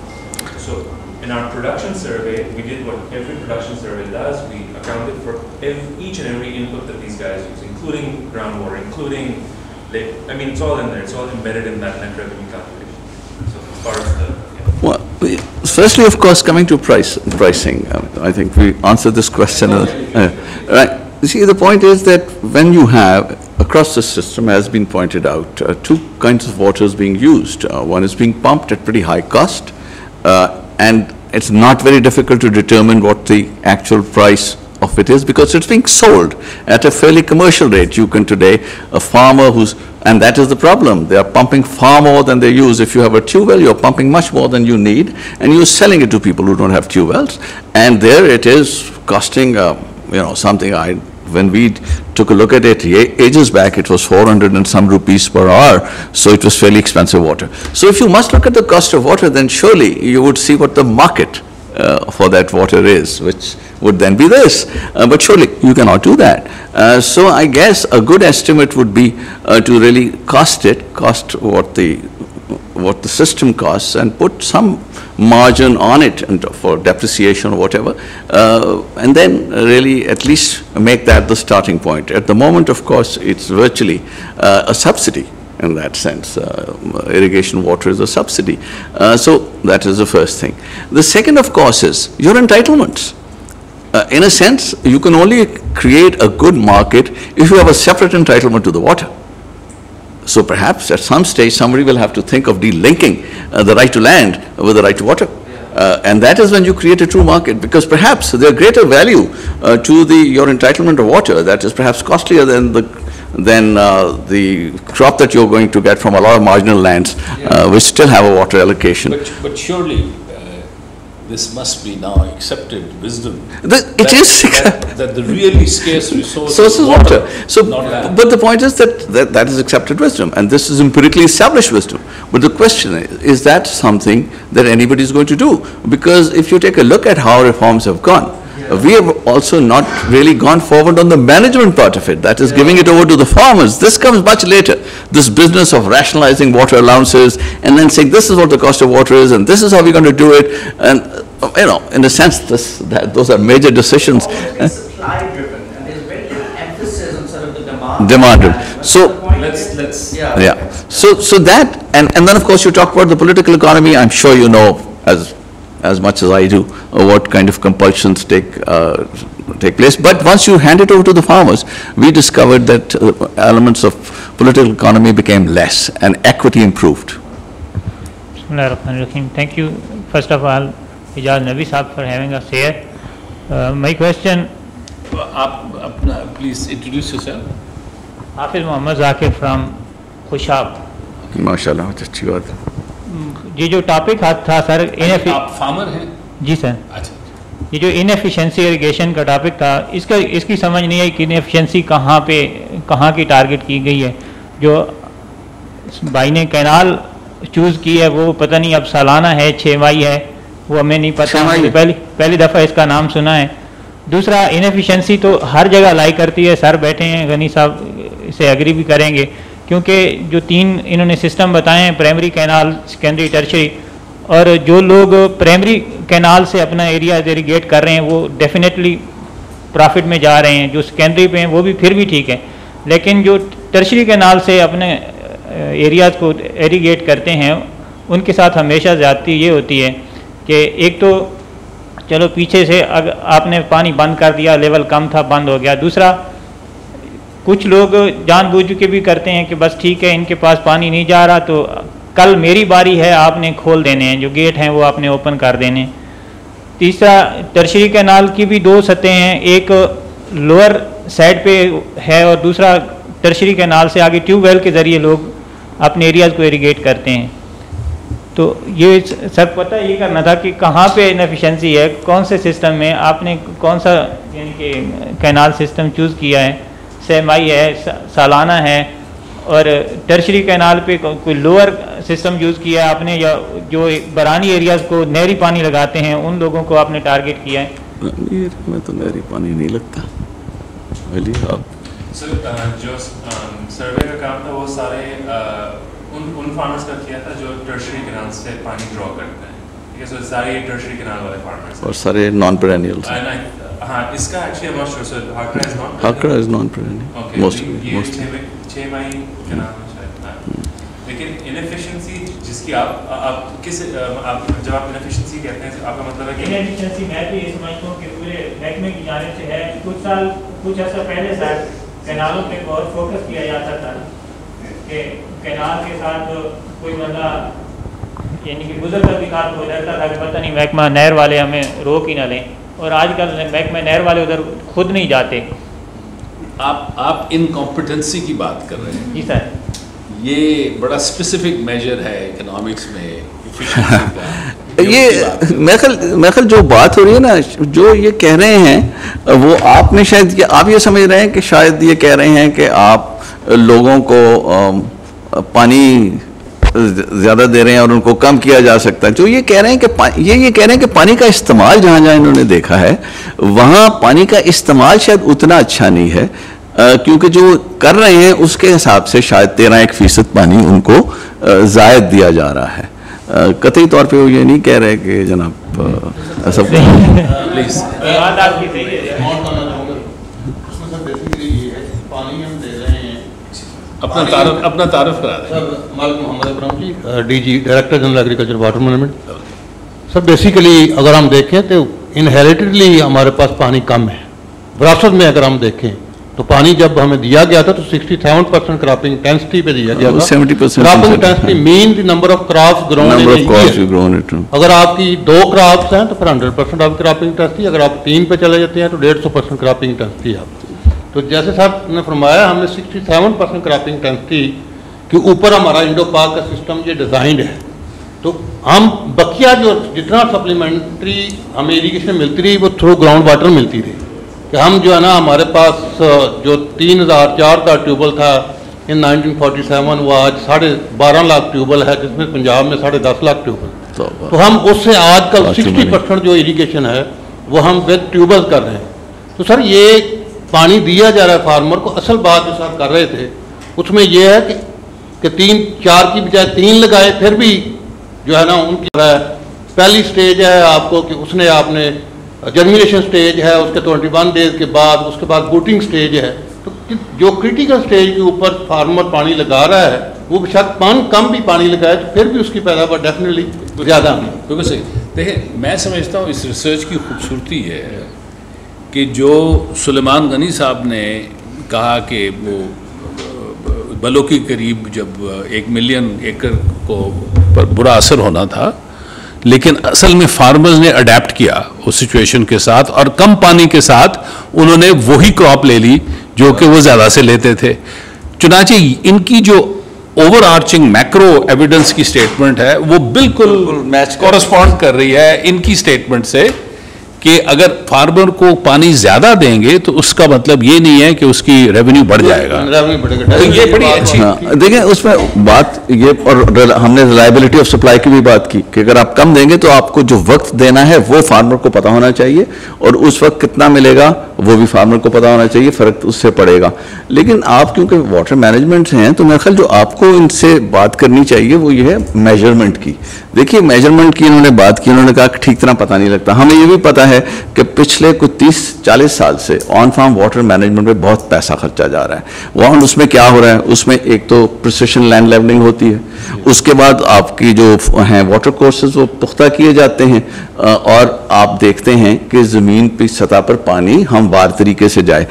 So in our production survey, we did what every production survey does. We accounted for each and every input that these guys use, including groundwater, including, it's all in there. It's all embedded in that net revenue calculation. So as far as the... Yeah. Well, firstly, of course, coming to pricing, I think we answered this question. Right. You see, the point is that when you have, across the system, as has been pointed out, two kinds of water is being used. One is being pumped at pretty high cost, and it's not very difficult to determine what the actual price of it is because it's being sold at a fairly commercial rate. You can today, a farmer and that is the problem, they are pumping far more than they use. If you have a tube well, you're pumping much more than you need, and you're selling it to people who don't have tube wells, and there it is costing, something. When we took a look at it ages back, it was 400 and some rupees per hour, so it was fairly expensive water. So if you must look at the cost of water, then surely you would see what the market for that water is, which would then be this. But surely you cannot do that. So I guess a good estimate would be to really cost what the system costs and put some margin on it and for depreciation or whatever, and then really at least make that the starting point. At the moment, of course, it's virtually a subsidy in that sense. Irrigation water is a subsidy. So that is the first thing. The second, of course, is your entitlements. In a sense, you can only create a good market if you have a separate entitlement to the water. So perhaps at some stage somebody will have to think of delinking the right to land with the right to water. And that is when you create a true market, because perhaps there are greater value to your entitlement of water that is perhaps costlier than the crop that you're going to get from a lot of marginal lands which still have a water allocation. But surely this must be now accepted wisdom. It is that the really scarce resource is water. So, not land. But the point is that is accepted wisdom, and this is empirically established wisdom. But the question is that something that anybody is going to do? Because if you take a look at how reforms have gone, we have also not really gone forward on the management part of it, that is giving it over to the farmers. This comes much later, this business of rationalizing water allowances and then saying this is what the cost of water is and this is how we're going to do it, and you know, in a sense those are major decisions. It's supply driven and there's very little emphasis on sort of the demand. Demanded. So let's yeah. So that and then of course you talk about the political economy. I'm sure you know as much as I do what kind of compulsions take place. But once you hand it over to the farmers, we discovered that elements of political economy became less and equity improved. Thank you. First of all, Ijaz Nabi Sahab for having us here. My question. Please introduce yourself. Hafiz Mohammad Zakir from Khushab. माशाल्लाह अच्छी बात है. ये जो topic था sir, आप farmer हैं? जी sir. अच्छा. ये जो इनएफिशिएंसी इरिगेशन का टॉपिक था, इसकी समझ नहीं आई कि इनएफिशिएंसी कहाँ की टारगेट की गई है. जो भाई ने कैनाल चूज़ की है वो पता नहीं अब सालाना है 6 माही है, वो हमें नहीं पता. पहली दफ़ा इसका नाम सुना है. दूसरा, इनएफिशिएंसी तो हर जगह लाई करती है. सर बैठे हैं, गनी साहब इसे एग्री भी करेंगे, क्योंकि जो 3 इन्होंने सिस्टम बताए हैं, प्राइमरी कैनाल, सेकेंडरी, टर्शरी, और जो लोग प्राइमरी कैनाल से अपना एरिया इरिगेट कर रहे हैं वो डेफिनेटली प्रॉफिट में जा रहे हैं. जो सेकेंडरी पे हैं वो भी फिर भी ठीक है, लेकिन जो टर्शरी कैनाल से अपने एरियाज़ को इरिगेट करते हैं उनके साथ हमेशा ज़्यादती ये होती है कि एक तो चलो पीछे से आपने पानी बंद कर दिया, लेवल कम था, बंद हो गया. दूसरा, कुछ लोग जानबूझ के भी करते हैं कि बस ठीक है इनके पास पानी नहीं जा रहा तो कल मेरी बारी है, आपने खोल देने हैं, जो गेट हैं वो आपने ओपन कर देने. तीसरा, टर्शरी कैनाल की भी 2 सतहें हैं, एक लोअर साइड पे है और दूसरा टर्शरी कैनाल से आगे ट्यूबवेल के ज़रिए लोग अपने एरियाज़ को इरिगेट करते हैं. तो ये सर पता ये करना था कि कहाँ पे इनएफिशिएंसी है, कौन से सिस्टम में आपने कौन सा यानी कि कैनाल सिस्टम चूज़ किया है, सेमाई है, सालाना है, और टर्शरी कैनाल पे कोई लोअर सिस्टम यूज़ किया है आपने, या जो बरानी एरियाज़ को नहरी पानी लगाते हैं उन लोगों को आपने टारगेट किया है? मैं तो नहरी पानी नहीं लगता. जो सर्वे का काम था वो सारे उन फार्मर्स का किया था जो टर्शरी कैनाल से पानी ड्रॉ करते हैं. ठीक है, सो सारे टर्शरी कैनाल वाले फार्मर्स और सारे नॉन पेरेनियल्स. हाँ, इसका actually I'm not sure, so Hakra is non-perennial. Okay, mostly. 6 Mahi canal शायद. लेकिन इनएफिशिएंसी जिसकी आप जब आप इनएफिशिएंसी कहते हैं आपका मतलब है कि इनएफिशिएंसी मैं भी ये समझता हूँ कि पूरे महकमे की जानिब से है. कुछ अर्सा पहले सर कैनालों पे बहुत फोकस किया जाता था कि कैनाल के साथ कोई बंदा यानी कि गुजरता भी काम हो जाता था कि पता नहीं महकमा नहर वाले हमें रोक ही ना लें, और आजकल महकमा नहर वाले उधर खुद नहीं जाते. आप इनकॉम्पिटेंसी की बात कर रहे हैं. जी सर. ये बड़ा स्पेसिफिक मेजर है इकोनॉमिक्स में एफिशिएंसी का. ये मेरे ख्याल जो बात हो रही है ना, जो ये कह रहे हैं वो आपने शायद आप ये समझ रहे हैं कि शायद ये कह रहे हैं कि आप लोगों को पानी ज़्यादा दे रहे हैं और उनको कम किया जा सकता है. जो ये कह रहे हैं कि ये कह रहे हैं कि पानी का इस्तेमाल जहाँ जहाँ इन्होंने देखा है वहाँ पानी का इस्तेमाल शायद उतना अच्छा नहीं है, क्योंकि जो कर रहे हैं उसके हिसाब से शायद 13% पानी उनको ज़ायद दिया जा रहा है. कतई तौर पे वो ये नहीं कह रहे कि जनाब ऐसा प्लीज पानी हम दे रहे हैं. अपना तारुफ करा दें. Sir, Malik Mohammad Akram ji, DG, director general agriculture water management. Sir basically अगर हम देखें तो इनहेरिटेडली हमारे पास पानी कम है. विरासत में अगर हम देखें तो पानी जब हमें दिया गया था तो 67% क्रॉपिंग इंटेंसिटी पे दिया गया था. 70% cropping intensity mean the number of crops grown. अगर आपकी 2 क्रॉप्स हैं तो फिर 100% आपकी क्रॉपिंग इंटेंसिटी. अगर आप 3 पे चले जाते हैं तो 150% क्रॉपिंग इंटेंसिटी है आपकी. तो जैसे साहब ने फरमाया हमने 67% क्रॉपिंग इंटेंसिटी के ऊपर हमारा इंडो पाक का सिस्टम ये डिज़ाइंड है. तो हम बकिया जो जितना सप्लीमेंट्री हमें इरीगेशन मिलती रही वो थ्रू ग्राउंड वाटर मिलती रही. कि हम जो है ना हमारे पास जो 3004 का ट्यूबल था इन 1947 वो आज 12.5 लाख ट्यूबल है, जिसमें पंजाब में 10.5 लाख ट्यूबल. तो हम उससे आजकल 60% जो इरीगेशन है वो हम विद ट्यूबवेल कर रहे हैं। तो सर ये पानी दिया जा रहा है फार्मर को, असल बात जो साहब कर रहे थे उसमें ये है कि 3-4 की बजाय 3 लगाए, फिर भी जो है ना उनकी पहली स्टेज है आपको कि उसने आपने जर्मिनेशन स्टेज है, उसके 21 डेज के बाद, उसके बाद बूटिंग स्टेज है। तो जो क्रिटिकल स्टेज के ऊपर फार्मर पानी लगा रहा है वो बेशक कम भी पानी लगाए तो फिर भी उसकी पैदावार डेफिनेटली ज़्यादा नहीं। बिल्कुल सही। देखिए मैं समझता हूँ इस रिसर्च की खूबसूरती है कि जो सुलेमान गनी साहब ने कहा कि वो बलों के करीब जब 1 मिलियन एकड़ को पर बुरा असर होना था, लेकिन असल में फार्मर्स ने अडेप्ट किया उस सिचुएशन के साथ और कम पानी के साथ उन्होंने वही क्रॉप ले ली जो कि वो ज़्यादा से लेते थे। चुनांचे इनकी जो ओवर आर्चिंग मैक्रो एविडेंस की स्टेटमेंट है वो बिल्कुल मैच कॉरस्पॉन्ड कर रही है इनकी स्टेटमेंट से कि अगर फार्मर को पानी ज्यादा देंगे तो उसका मतलब ये नहीं है कि उसकी रेवेन्यू बढ़ जाएगा। तो ये बड़ी अच्छी देखिए उसमें बात ये, और हमने रिलायबिलिटी ऑफ सप्लाई की भी बात की कि अगर आप कम देंगे तो आपको जो वक्त देना है वो फार्मर को पता होना चाहिए और उस वक्त कितना मिलेगा वो भी फार्मर को पता होना चाहिए, फर्क उससे पड़ेगा। लेकिन आप क्योंकि वाटर मैनेजमेंट से हैं तो मेरे ख्याल जो आपको इनसे बात करनी चाहिए वो ये है मेजरमेंट की। देखिए मेजरमेंट की इन्होंने बात की, उन्होंने कहा कि ठीक तरह पता नहीं लगता। हमें ये भी पता है कि पिछले कुछ 30-40 साल से ऑन फार्म वाटर मैनेजमेंट में बहुत पैसा खर्चा जा रहा है। वहाँ उसमें क्या हो रहा है, उसमें एक तो प्रिसिशन लैंड लेवलिंग होती है, उसके बाद आपकी जो हैं वाटर कोर्सेज वो पुख्ता किए जाते हैं और आप देखते हैं कि ज़मीन की सतह पर पानी हमवार तरीके से जाए।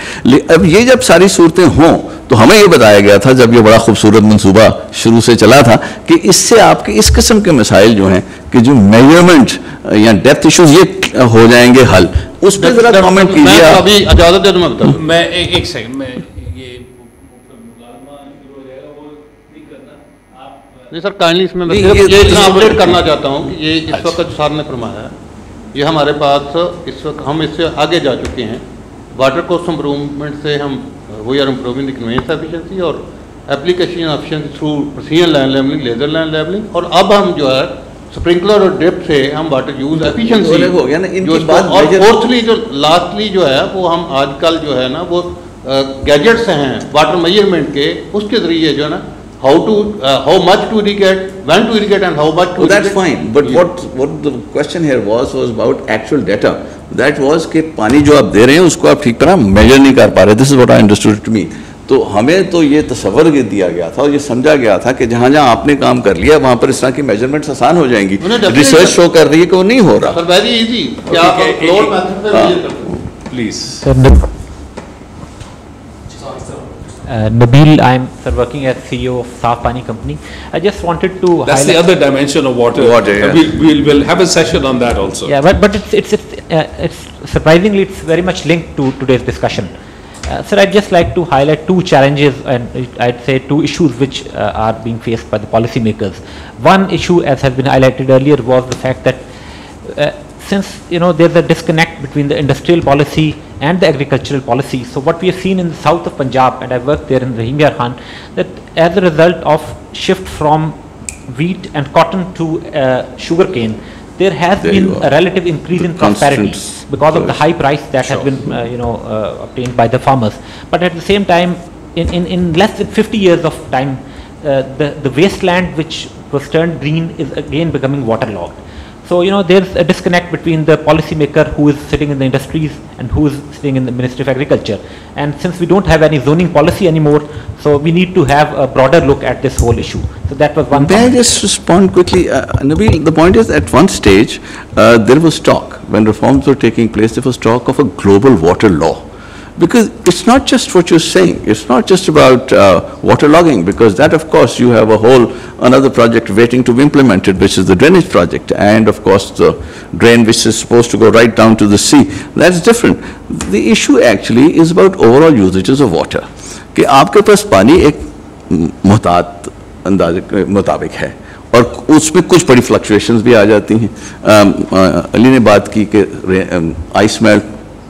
अब ये जब सारी सूरतें हों तो हमें ये बताया गया था जब ये बड़ा खूबसूरत मंसूबा शुरू से चला था कि इससे आपके इस किस्म के मसाइल जो हैं कि जो मेजरमेंट या डेप्थ इश्यूज ये हो जाएंगे हल। उस पर जरा कमेंट कीजिए। अभी इजाजत दे दूं मैं मैं एक सेकंड में ये नहीं सर काइंडली इसमें मैं ये इतना अपडेट करना चाहता हूँ कि ये इस वक्त सर ने फरमाया है, ये हमारे पास इस वक्त हम इससे आगे जा चुके हैं। वाटर कॉस्ट इम्प्रूवमेंट से हम we are improving the conveyance efficiency और application efficiency through precision land levelling, laser land levelling, और अब हम जो है स्प्रिंकलर और ड्रिप से हम वाटर यूज एफिशिएंसी और फोर्थली जो लास्टली जो है वो हम आजकल जो है ना वो गैजेट्स हैं वाटर मेजरमेंट के, उसके जरिए जो है ना how much to irrigate, when to irrigate and how much to irrigate. That's fine, but what the question here was about actual data. That was कि पानी जो आप दे रहे हैं उसको आप ठीक तरह मेजर नहीं कर पा रहे। This is what I understood to me. तो हमें तो ये तस्वर दिया गया था और ये समझा गया था कि जहाँ जहाँ आपने काम कर लिया वहाँ पर इस तरह की मेजरमेंट्स आसान हो जाएंगी। रिसर्च शो कर रही है कि वो नहीं हो रहा। सर वेरी इजी, क्या आप फ्लोर मेथड पे मेजर करते हैं? Please. Nabil, I'm working as CEO of Saaf Pani Company. I just wanted to That's the other dimension of water. Yeah. We'll have a session on that also. Yeah, but it's surprisingly it's very much linked to today's discussion. Sir, I'd just like to highlight two challenges and I'd say two issues which are being faced by the policymakers. One issue, as has been highlighted earlier, was the fact that since there's a disconnect between the industrial policy and the agricultural policy. So what we have seen in the south of Punjab, and I worked there in Rahim Yar Khan, that as a result of shift from wheat and cotton to sugarcane, there has been a relative increase in prosperity because of the high price that has been obtained by the farmers. But at the same time, in less than 50 years of time, the wasteland which was turned green is again becoming waterlogged. So there's a disconnect between the policymaker who is sitting in the industries and who is sitting in the Ministry of Agriculture. And since we don't have any zoning policy anymore, so we need to have a broader look at this whole issue. So that was one. May I just respond quickly, Nabil? The point is, at one stage, there was talk when reforms were taking place. There was talk of a global water law. Because it's not just what you're saying, it's not just about waterlogging, because that, of course, you have a whole another project waiting to be implemented, which is the drainage project, and of course the drain which is supposed to go right down to the sea. That's different. The issue actually is about overall usages of water. कि आपके पास पानी एक मुहतात अंदाजे के मुताबिक है और उसमें कुछ बड़ी फ्लक्चुएशंस भी आ जाती हैं। अली ने बात की कि आइस मेल्ट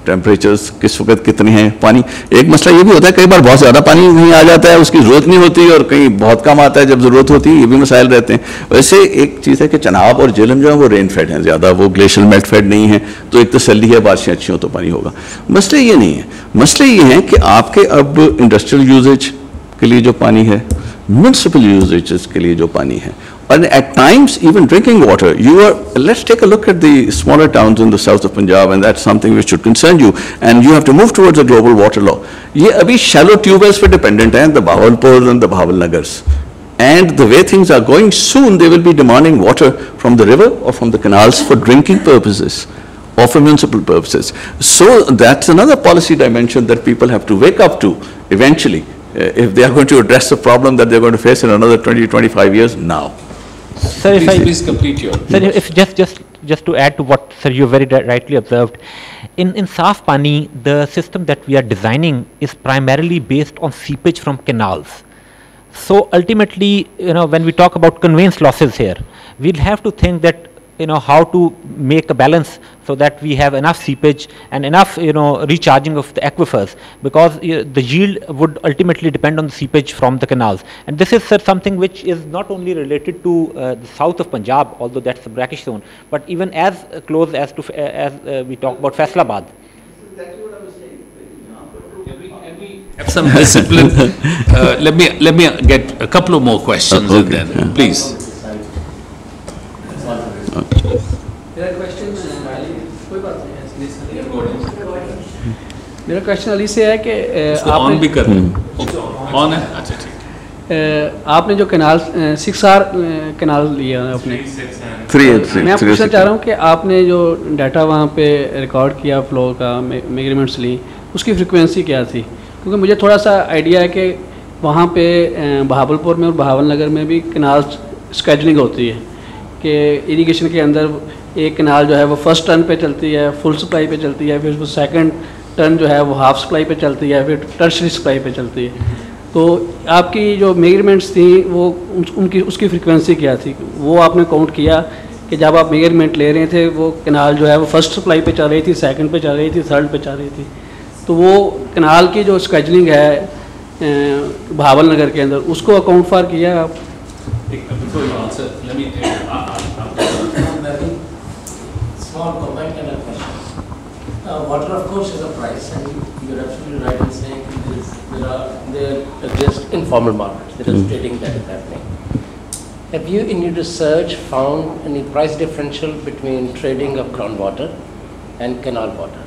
टेम्परेचर्स किस वक्त कितने हैं, पानी, एक मसला ये भी होता है कई बार बहुत ज़्यादा पानी नहीं आ जाता है, उसकी ज़रूरत नहीं होती, और कहीं बहुत कम आता है जब ज़रूरत होती है, ये भी मसाइल रहते हैं। वैसे एक चीज़ है कि चनाब और झेलम जो है वो रेन फेड हैं ज़्यादा, वो ग्लेशियल मेल्ट फेड नहीं है, तो एक तसल्ली है बारिशें अच्छी हो तो पानी होगा। मसले ये नहीं है, मसले ये हैं कि आपके अब इंडस्ट्रियल यूजेज के लिए जो पानी है, म्यूनिसिपल यूजेज के लिए जो पानी है, and at times even drinking water, you are, let's take a look at the smaller towns in the south of Punjab, and that's something which should concern you, and you have to move towards a global water law. ये अभी shallow tube wells पे dependent हैं, the Bahawalpur and the Bahawalnagars, and the way things are going, soon they will be demanding water from the river or from the canals for drinking purposes or for municipal purposes. So that's another policy dimension that people have to wake up to eventually, if they are going to address the problem that they're going to face in another 20-25 years now. Sir, please complete your. Sir, if just to add to what sir you very rightly observed, in Saaf Pani, the system that we are designing is primarily based on seepage from canals. So ultimately, when we talk about conveyance losses here, we'll have to think that how to make a balance so that we have enough seepage and enough recharging of the aquifers, because the yield would ultimately depend on the seepage from the canals. And this is something which is not only related to the south of Punjab, although that's the brackish zone, but even as close as to as we talk about Faisalabad. Have some discipline. Let me get a couple of more questions, and then please. मेरा question Ali से है कि on भी कर on है, अच्छा ठीक। आपने जो कैनाल 6R कैनाल लिया है आपने, मैं पूछना चाह रहा हूँ कि आपने जो डाटा वहाँ पे रिकॉर्ड किया फ्लो का, मेजरमेंट्स ली, उसकी फ्रीक्वेंसी क्या थी? क्योंकि मुझे थोड़ा सा आइडिया है कि वहाँ पे बहावलपुर में और बहावलनगर में भी कैनाल स्केजुलिंग होती है कि इरिगेशन के अंदर एक कैनाल जो है वो फर्स्ट टर्न पे चलती है, फुल सप्लाई पे चलती है, फिर वो सेकंड टर्न जो है वो हाफ सप्लाई पे चलती है, फिर टर्शरी सप्लाई पे चलती है। तो आपकी जो मेजरमेंट्स थी वो उसकी फ्रीक्वेंसी क्या थी? वो आपने काउंट किया कि जब आप मेजरमेंट ले रहे थे वो कैनाल जो है वो फर्स्ट सप्लाई पे चल रही थी, सेकंड पे चल रही थी, थर्ड पे चल रही थी, तो वो कैनाल की जो स्केजुलिंग है बहावलनगर के अंदर, उसको अकाउंट फॉर किया आप? Small comment and a question. Water, of course, is a price, and you're absolutely right in saying there are just informal markets. There is trading that is happening. Have you, in your research, found any price differential between trading of groundwater and canal water?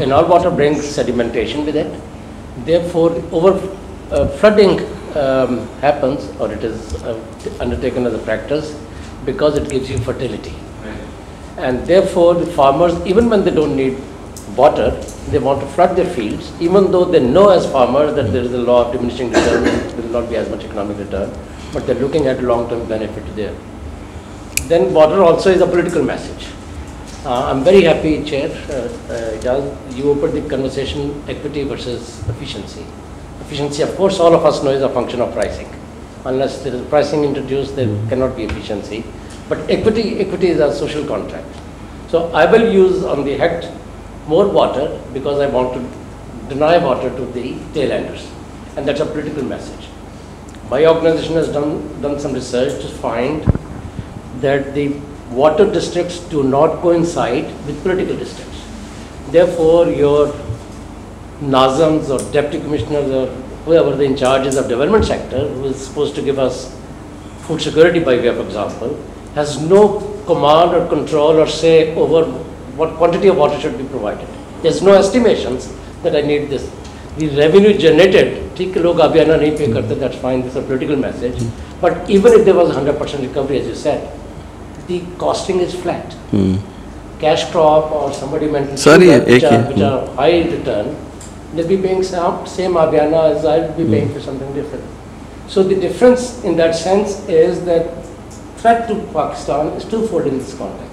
Canal water brings sedimentation with it. Therefore, flooding happens, or it is undertaken as a practice because it gives you fertility. And therefore, the farmers, even when they don't need water, they want to flood their fields, even though they know as farmers that there is a law of diminishing return and there will not be as much economic return, but they're looking at long-term benefit there. Then water also is a political message. I'm very happy, Chair, you opened the conversation, equity versus efficiency. Efficiency, of course, all of us know is a function of pricing. Unless there is pricing introduced, there cannot be efficiency. But equity is a social contract. So I will use on the hect more water because I want to deny water to the tailenders. And that's a political message. My organization has done some research to find that the water districts do not coincide with political districts. Therefore, your Nazams or deputy commissioners or whoever the in charge is of development sector, who is supposed to give us food security by way of example, has no command or control or say over what quantity of water should be provided. There's no estimations that I need this. The revenue generated, ठीक है लोग अभियाना नहीं pay करते, that's fine, this is a political message. But even if there was 100% recovery, as you said, the costing is flat. Cash crop or somebody mentioned which are high return, they'll be paying same Abhyana as I'll be paying for something different. So the difference in that sense is that threat to Pakistan is twofold in this context.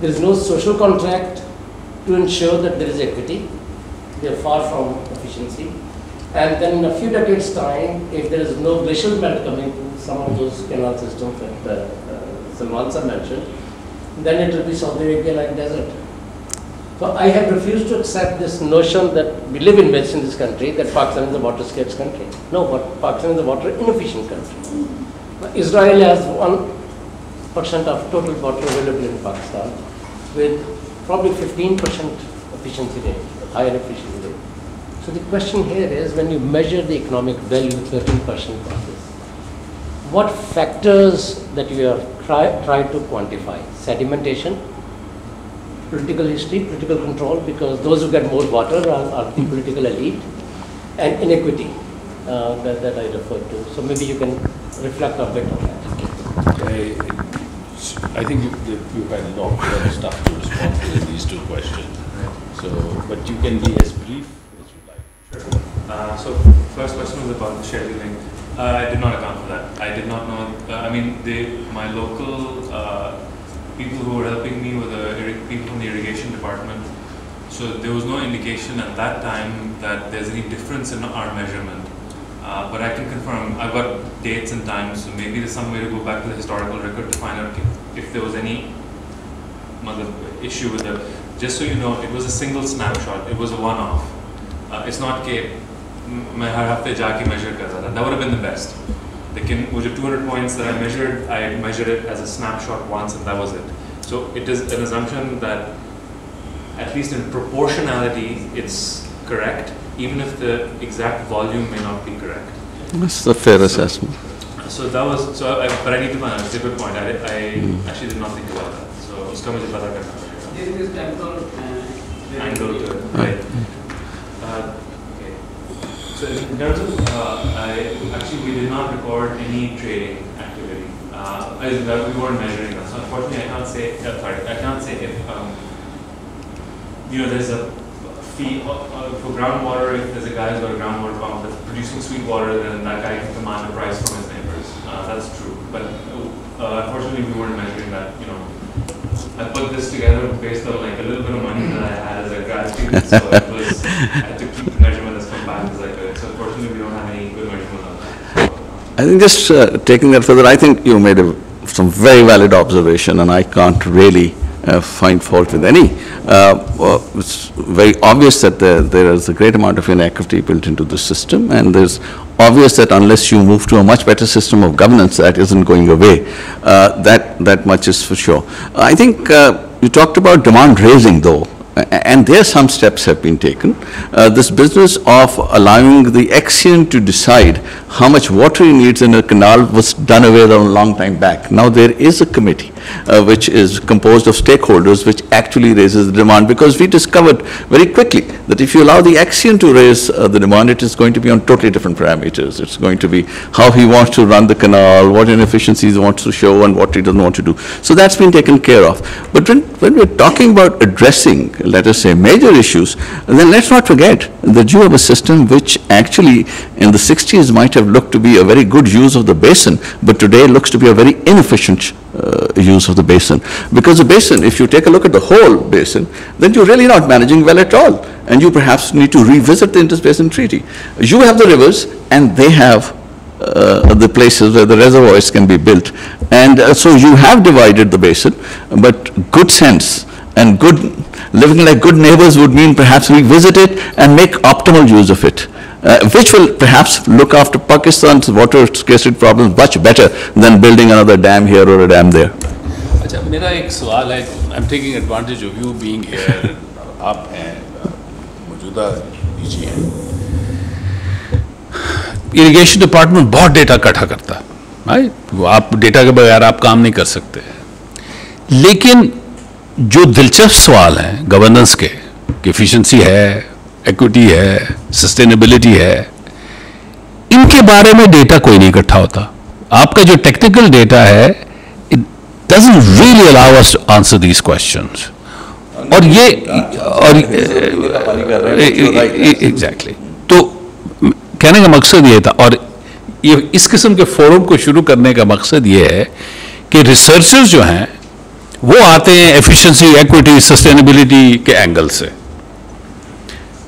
There is no social contract to ensure that there is equity. They are far from efficiency. And then in a few decades' time, if there is no glacial melt coming to some of those canal systems that Salman sir mentioned, then it will be Saudi Arabia like desert. So I have refused to accept this notion that we live in this country, that Pakistan is a water scarce country. No, but Pakistan is a water inefficient country. Israel has 1% of total water available in Pakistan with probably 15% efficiency rate, higher efficiency rate. So the question here is, when you measure the economic value, 13% of this, what factors that you have tried to quantify? Sedimentation, political history, political control, because those who get more water are the political elite, and inequity that I referred to. So maybe you can reflect a bit on that. I think you've had a lot of stuff to respond to in these two questions. So, but you can be as brief as you like. Sure. So first question was about scheduling. I did not account for that. I did not know. I mean, my local people who were helping me were the people from the irrigation department. So there was no indication at that time that there's any difference in our measurement. But I can confirm, I've got dates and times, so maybe there's some way to go back to the historical record to find out if there was any issue with it. Just so you know, it was a single snapshot, it was a one-off. It's not that मैं हर हफ्ते जाके measure कर रहा था. That would have been the best. लेकिन वो जो 200 points that I measured it as a snapshot once and that was it. So it is an assumption that at least in proportionality it's correct, even if the exact volume may not be correct. That's a fair assessment. So that was, but I need to find out, it's a good point. I actually did not think about that. So uska mujhe pata karna padega. This is temporal angle to it, right? Okay. So in terms of, we did not record any trading activity. We weren't measuring that. So unfortunately, I can't say if, there's a fee for groundwater. If there's a guy who's got a groundwater pump that's producing sweet water, then that guy can command a price from his neighbors. That's true. But unfortunately, we weren't measuring that. I put this together based on like a little bit of money that I had as a grad student, so I had to keep the measurement as compact as I could. So unfortunately, we don't have any good measurement on that. I think just taking that further, I think you made some very valid observation, and I can't really find fault with any. It's very obvious that there is a great amount of inequity built into the system, and there's obvious that unless you move to a much better system of governance, that isn't going away. That much is for sure. I think you talked about demand raising, though, and there some steps have been taken. This business of allowing the Axion to decide how much water he needs in a canal was done away with a long time back. Now there is a committee which is composed of stakeholders which actually raises the demand, because we discovered very quickly that if you allow the Axion to raise the demand, it is going to be on totally different parameters. It's going to be how he wants to run the canal, what inefficiencies he wants to show, and what he doesn't want to do. So that's been taken care of. But when we're talking about addressing, let us say, major issues, then let's not forget that you have a system which actually in the 60s might have looked to be a very good use of the basin, but today looks to be a very inefficient use of the basin. Because the basin, if you take a look at the whole basin, then you're really not managing well at all. And you perhaps need to revisit the Indus Basin Treaty. You have the rivers, and they have the places where the reservoirs can be built. And so you have divided the basin, but good sense and good living like good neighbors would mean perhaps revisit it and make optimal use of it, which will perhaps look after Pakistan's water scarcity problems much better than building another dam here or a dam there. अच्छा, मेरा एक सवाल है, I'm taking advantage of you being here, आप हैं, मौजूदा DG हैं. Irrigation department बहुत डेटा इकट्ठा करता है, आप डेटा के बगैर आप काम नहीं कर सकते. लेकिन जो दिलचस्प सवाल हैं गवर्नेंस के, कि एफिशिएंसी है, इक्विटी है, सस्टेनेबिलिटी है, इनके बारे में डेटा कोई नहीं इकट्ठा होता. आपका जो टेक्निकल डेटा है, it doesn't really allow us to answer these questions. और ये एग्जैक्टली तो कहने का मकसद ये था, और ये इस किस्म के फोरम को शुरू करने का मकसद ये है कि रिसर्चर्स जो हैं वो आते हैं एफिशिएंसी, इक्विटी, सस्टेनेबिलिटी के एंगल से.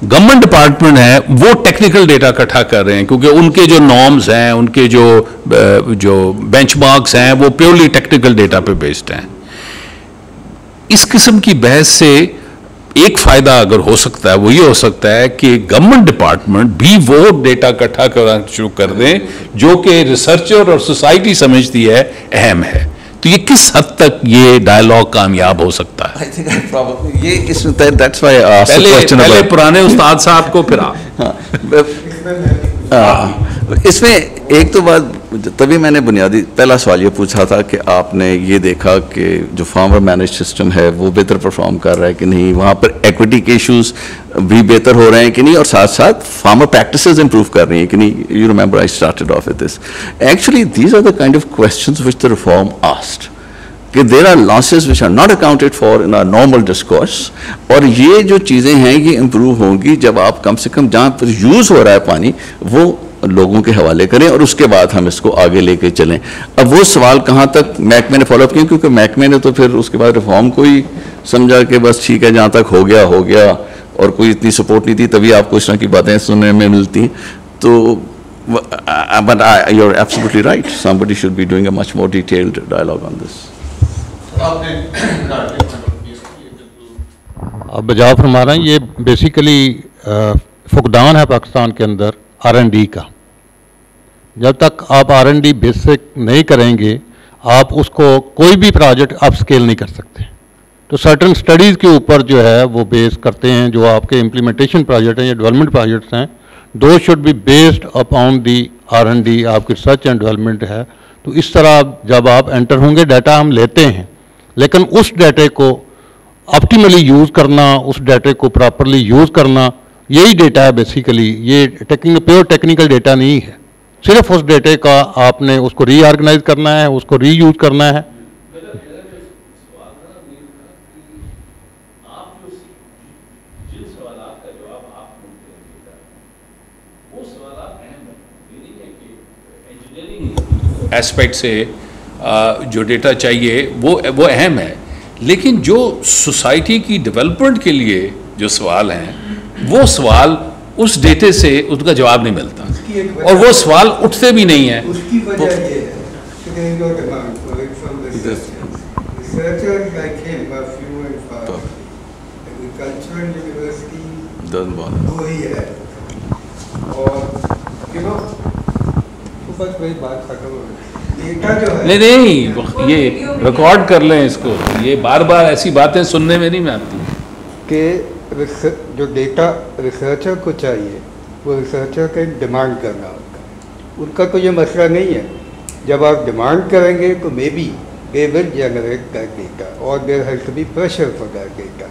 गवर्नमेंट डिपार्टमेंट है वो टेक्निकल डेटा इकट्ठा कर रहे हैं, क्योंकि उनके जो नॉर्म्स हैं, उनके जो बेंचमार्क्स हैं, वो प्योरली टेक्निकल डेटा पे बेस्ड हैं. इस किस्म की बहस से एक फ़ायदा अगर हो सकता है वो ये हो सकता है कि गवर्नमेंट डिपार्टमेंट भी वो डेटा इकट्ठा करना शुरू कर दें जो कि रिसर्चर और सोसाइटी समझती है अहम है। तो ये किस हद तक ये डायलॉग कामयाब हो सकता है? I think I probably, ये इसमें that's why I asked the question पहले about पुराने उस्ताद साहब को फिर इसमें एक तो बात, तभी मैंने बुनियादी पहला सवाल ये पूछा था कि आपने ये देखा कि जो फार्मर मैनेज सिस्टम है वो बेहतर परफॉर्म कर रहा है कि नहीं, वहाँ पर एक्विटी के इश्यूज भी बेहतर हो रहे हैं कि नहीं, और साथ साथ फार्मर प्रैक्टिसेस इंप्रूव कर रही हैं कि नहीं। You remember I started off with this. Actually these are the kind of questions which the reform asked कि there are losses which are not accounted for in our normal discourse, और ये जो चीज़ें हैं ये इम्प्रूव होंगी जब आप कम से कम जहाँ पर यूज़ हो रहा है पानी वो लोगों के हवाले करें और उसके बाद हम इसको आगे लेके चलें। अब वो सवाल कहाँ तक महकमे ने फॉलोअप किया, क्योंकि महकमे ने तो फिर उसके बाद रिफॉर्म को ही समझा कि बस ठीक है जहाँ तक हो गया और कोई इतनी सपोर्ट नहीं थी, तभी आपको इस तरह की बातें सुनने में मिलती। तो but you're absolutely right, somebody should be doing a much more detailed dialogue on this. अब बजाव फरमा रहे हैं, ये बेसिकली फुकदान है पाकिस्तान के अंदर R&D का। जब तक आप R&D बेसिक नहीं करेंगे आप उसको कोई भी प्रोजेक्ट आप स्केल नहीं कर सकते। तो सर्टन स्टडीज़ के ऊपर जो है वो बेस करते हैं, जो आपके इम्प्लीमेंटेशन प्रोजेक्ट हैं या डेवलपमेंट प्रोजेक्ट्स हैं, दो should be based upon the R&D, आपकी रिसर्च एंड डेवलपमेंट है। तो इस तरह जब आप एंटर होंगे, डाटा हम लेते हैं, लेकिन उस डाटे को ऑप्टिमली यूज़ करना, उस डाटे को प्रॉपरली यूज़ करना, यही डेटा है बेसिकली। ये प्योर टेक्निकल डेटा नहीं है, सिर्फ उस डेटे का आपने उसको रीऑर्गेनाइज करना है, उसको रीयूज करना है। एस्पेक्ट से जो डेटा चाहिए वो अहम है, लेकिन जो सोसाइटी की डेवलपमेंट के लिए जो सवाल हैं वो सवाल उस डेटे से उसका जवाब नहीं मिलता और वो सवाल उठते भी नहीं हैं। उसकी वजह ये है कि researchers like him are few and far. Agricultural university वही है, और बस वही बात खत्म हो गई। डेटा जो है नहीं, ये रिकॉर्ड कर लें इसको, ये बार बार ऐसी बातें सुनने में नहीं आती कि जो डेटा रिसर्चर को चाहिए वो रिसर्चर का डिमांड करना होता है। उनका कोई ये मसला नहीं है, जब आप डिमांड करेंगे तो may be they will generate that data और there has to be pressure for that data,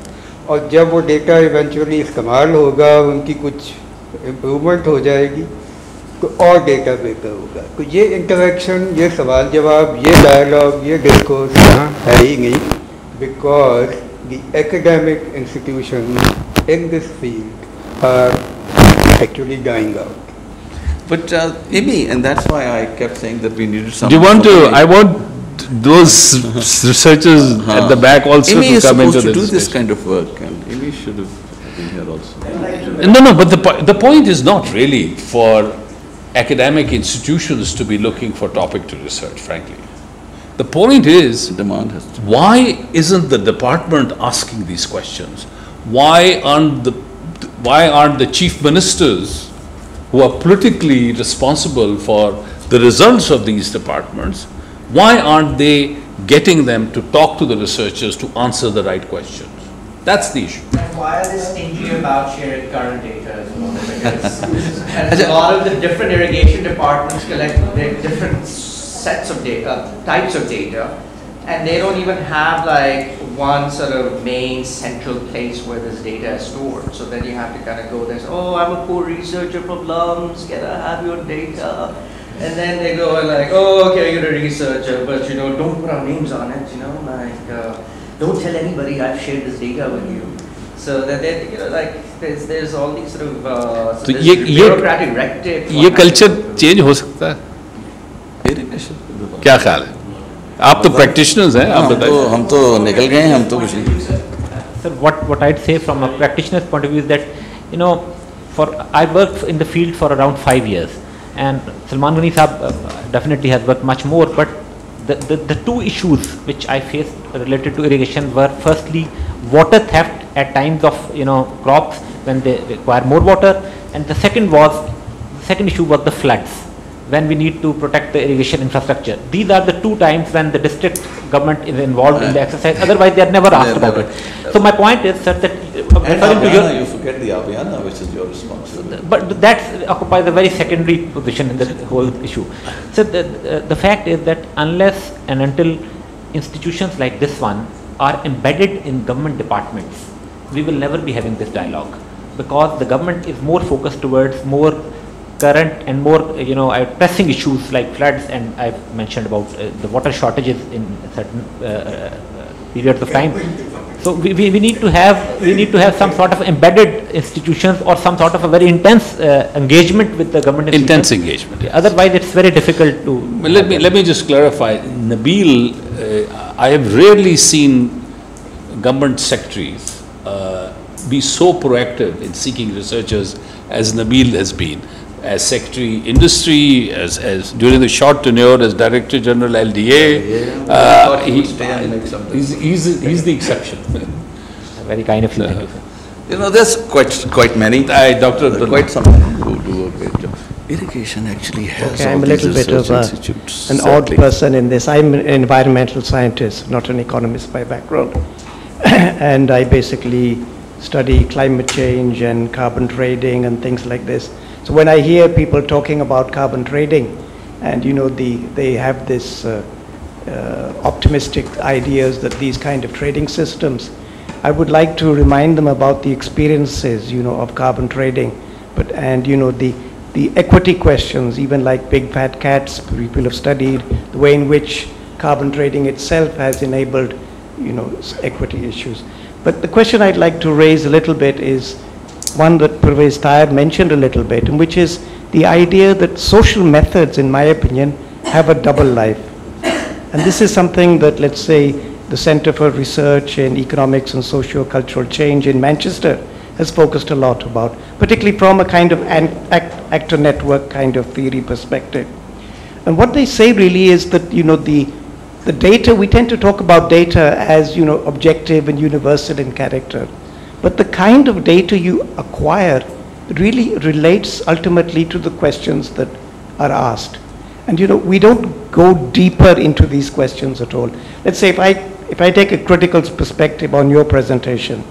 और जब वो डेटा इवेंचुअली इस्तेमाल होगा, उनकी कुछ इम्प्रूवमेंट हो जाएगी तो और डेटा बेहतर होगा। तो ये इंटरेक्शन, ये सवाल जवाब, ये डायलॉग, ये डिस्कोर्स यहाँ है ही नहीं, because the academic institutions in this field are actually dying out. But Amy, and that's why I kept saying that we needed some. Do you want to? I want those researchers at the back also Amy to come into this. Amy is supposed to do this kind of work, and Amy should have been here also. No, but the point is not really for academic institutions to be looking for topic to research, frankly. The point is, why isn't the department asking these questions? Why aren't the chief ministers who are politically responsible for the results of these departments, why aren't they getting them to talk to the researchers to answer the right questions? That's the issue. And why are they stingy about sharing current data as well? Because a lot of the different irrigation departments collect different sets of data, types of data, and they don't even have like one sort of main central place where this data is stored. So then you have to kind of go there, oh, I'm a poor researcher from Lums, can I have your data? And then they go and like, oh, okay, you're a researcher, but you know, don't put our names on it, you know, like, don't tell anybody I've shared this data with you. So that they, you know, like, there's all these sort of so bureaucratic red tape. ये culture change हो सकता है? क्या ख्याल है? आप तो practitioners हैं, आप बताइए। हम तो निकल गए हैं, हम तो कुछ नहीं। Sir, what I'd say from a practitioner's point of view is that, you know, I worked in the field for around 5 years, and Suleman Ghani Sahab definitely has worked much more. But the two issues which I faced related to irrigation were firstly water theft at times of crops when they require more water, and the second issue was the floods, when we need to protect the irrigation infrastructure. These are the two times when the district government is involved in the exercise. Otherwise, they are never asked about it. So my point is, sir, that you forget the Abhyana, which is your responsibility. But that occupies a very secondary position in the whole issue. So the fact is that unless and until institutions like this one are embedded in government departments, we will never be having this dialogue, because the government is more focused towards more current and more pressing issues like floods, and I've mentioned about the water shortages in certain periods of time. So we need to have some sort of embedded institutions or some sort of a very intense engagement with the government. Intense engagement. Yes. Otherwise, it's very difficult to. Well, let me just clarify. Nabil, I have rarely seen government secretaries be so proactive in seeking researchers as Nabil has been, as Secretary Industry, as during the short tenure as Director General LDA. He's the exception. Very kind of you. Thank you, sir. You know, there's quite many. Quite some who do a great job. Irrigation actually has. Okay, I'm a little bit of an odd person in this. I'm an environmental scientist, not an economist by background, and I basically study climate change and carbon trading and things like this. So when I hear people talking about carbon trading, and they have this optimistic ideas that these kind of trading systems, I would like to remind them about the experiences, of carbon trading, and the equity questions, even like big fat cats, people have studied the way in which carbon trading itself has enabled, equity issues. But the question I'd like to raise a little bit is one that Pervez Tayeb mentioned a little bit, and which is the idea that social methods, in my opinion, have a double life. And this is something that, let's say, the Center for Research in Economics and Socio-Cultural Change in Manchester has focused a lot about, particularly from a kind of actor network kind of theory perspective. And what they say really is that, the data, we tend to talk about data as, objective and universal in character. But the kind of data you acquire really relates ultimately to the questions that are asked. And we don't go deeper into these questions at all. Let's say if I take a critical perspective on your presentation,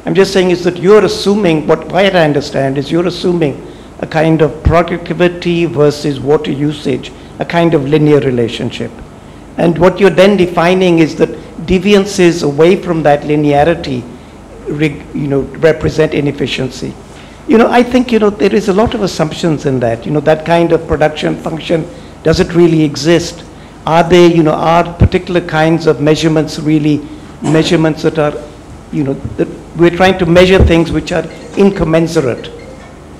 I'm just saying is that you're assuming, what I understand is you're assuming a kind of productivity versus water usage, a kind of linear relationship. And what you're then defining is that deviances away from that linearity represent inefficiency. I think, there is a lot of assumptions in that. That kind of production function, does it really exist? Are they, are particular kinds of measurements really measurements that are, that we're trying to measure things which are incommensurate?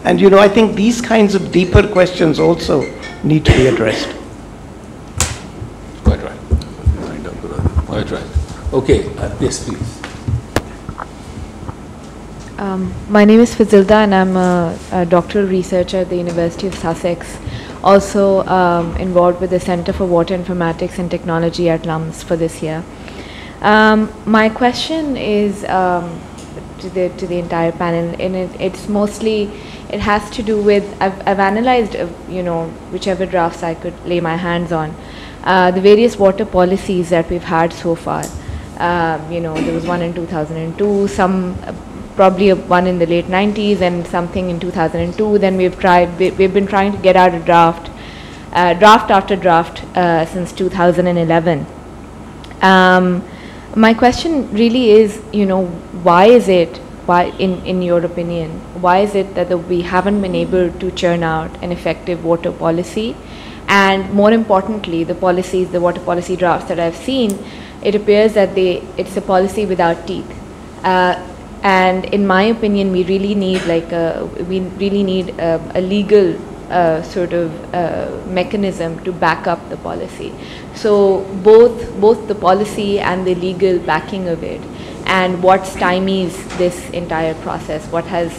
And, I think these kinds of deeper questions also need to be addressed. Quite right. Quite right. Okay, yes, please. My name is Fazilda, and I'm a doctoral researcher at the University of Sussex, also involved with the Center for Water Informatics and Technology at LUMS for this year. My question is to the entire panel, and it's mostly, it has to do with, I've analyzed, whichever drafts I could lay my hands on, the various water policies that we've had so far. There was one in 2002, probably one in the late 90s, and something in 2002. Then we've been trying to get out a draft after draft since 2011. My question really is, why is it, in your opinion, why is it that we haven't been able to churn out an effective water policy? And more importantly, the water policy drafts that I've seen, it appears that it's a policy without teeth. And in my opinion, we really need a legal sort of mechanism to back up the policy. So both the policy and the legal backing of it, and what stymies this entire process, what has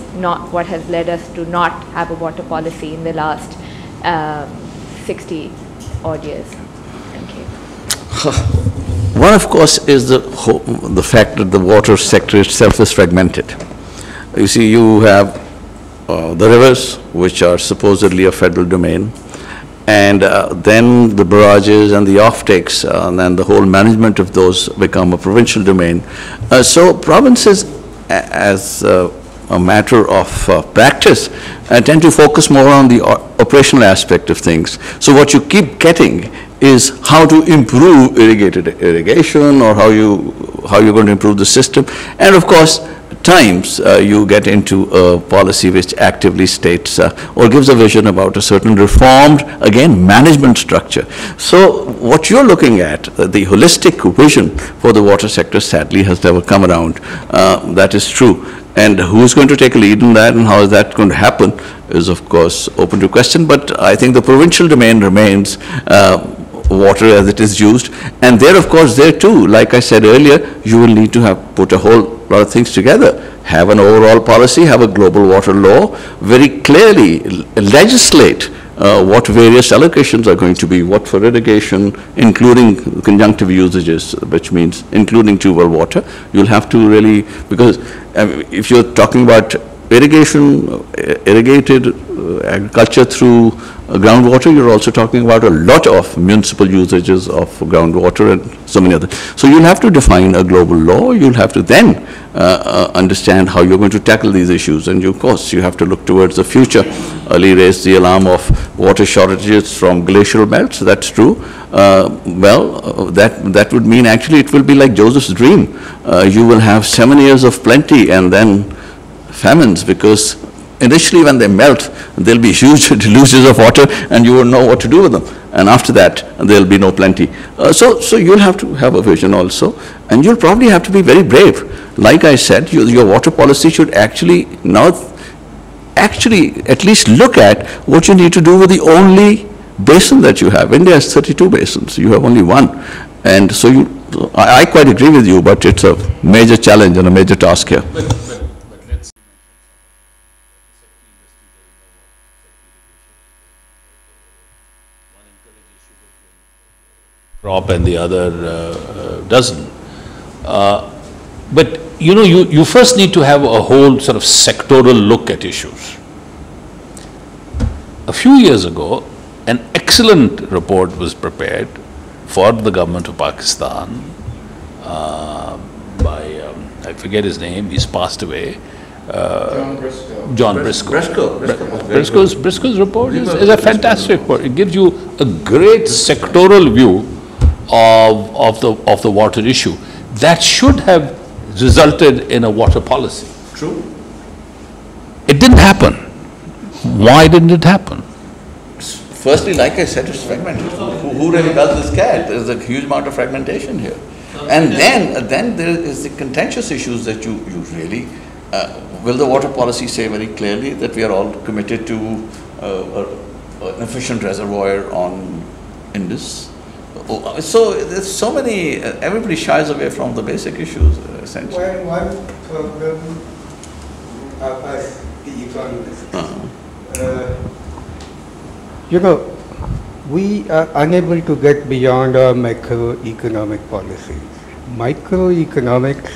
led us to not have a water policy in the last 60 odd years. Thank you. One, of course, is the fact that the water sector itself is fragmented. You see, you have the rivers, which are supposedly a federal domain, and then the barrages and the offtakes, and then the whole management of those become a provincial domain. So provinces, as a matter of practice, tend to focus more on the operational aspect of things. So what you keep getting is how to improve irrigation, or how you're going to improve the system. And of course, times you get into a policy which actively states or gives a vision about a certain reformed, again, management structure. So what you're looking at, the holistic vision for the water sector, sadly has never come around. That is true. And who's going to take a lead in that, and how is that going to happen, is of course open to question. But I think the provincial domain remains water as it is used. And there, of course, there too, like I said earlier, you will need to have put a whole lot of things together. Have an overall policy, have a global water law, very clearly legislate what various allocations are going to be, what for irrigation, including conjunctive usages, which means including tube well water. You'll have to really, because if you're talking about irrigation, irrigated agriculture through groundwater, you're also talking about a lot of municipal usages of groundwater and so many others. So you'll have to define a global law. You'll have to then understand how you're going to tackle these issues. And of course, you have to look towards the future. Ali raised the alarm of water shortages from glacial melts. That's true. That would mean actually it will be like Joseph's dream. You will have 7 years of plenty and then famines, because initially when they melt, there'll be huge deluges of water and you won't know what to do with them. And after that, there'll be no plenty. So you'll have to have a vision also, and you'll probably have to be very brave. Like I said, your water policy should actually at least look at what you need to do with the only basin that you have. India has 32 basins, you have only one. And so I quite agree with you, but it's a major challenge and a major task here. Crop and the other doesn't. But you know, you first need to have a whole sort of sectoral look at issues. A few years ago, an excellent report was prepared for the government of Pakistan by, I forget his name, he's passed away. John Briscoe. Briscoe's report is a fantastic report. It gives you a great sectoral view of the water issue. That should have resulted in a water policy. True. It didn't happen. Why didn't it happen? Firstly, like I said, it's fragmented. Who really does this cat? There's a huge amount of fragmentation here. And then there is the contentious issues that you really, will the water policy say very clearly that we are all committed to an efficient reservoir on Indus? So there's so many, everybody shies away from the basic issues, essentially. Well, one problem of us, the economists, you know, we are unable to get beyond our macroeconomic policies. Microeconomics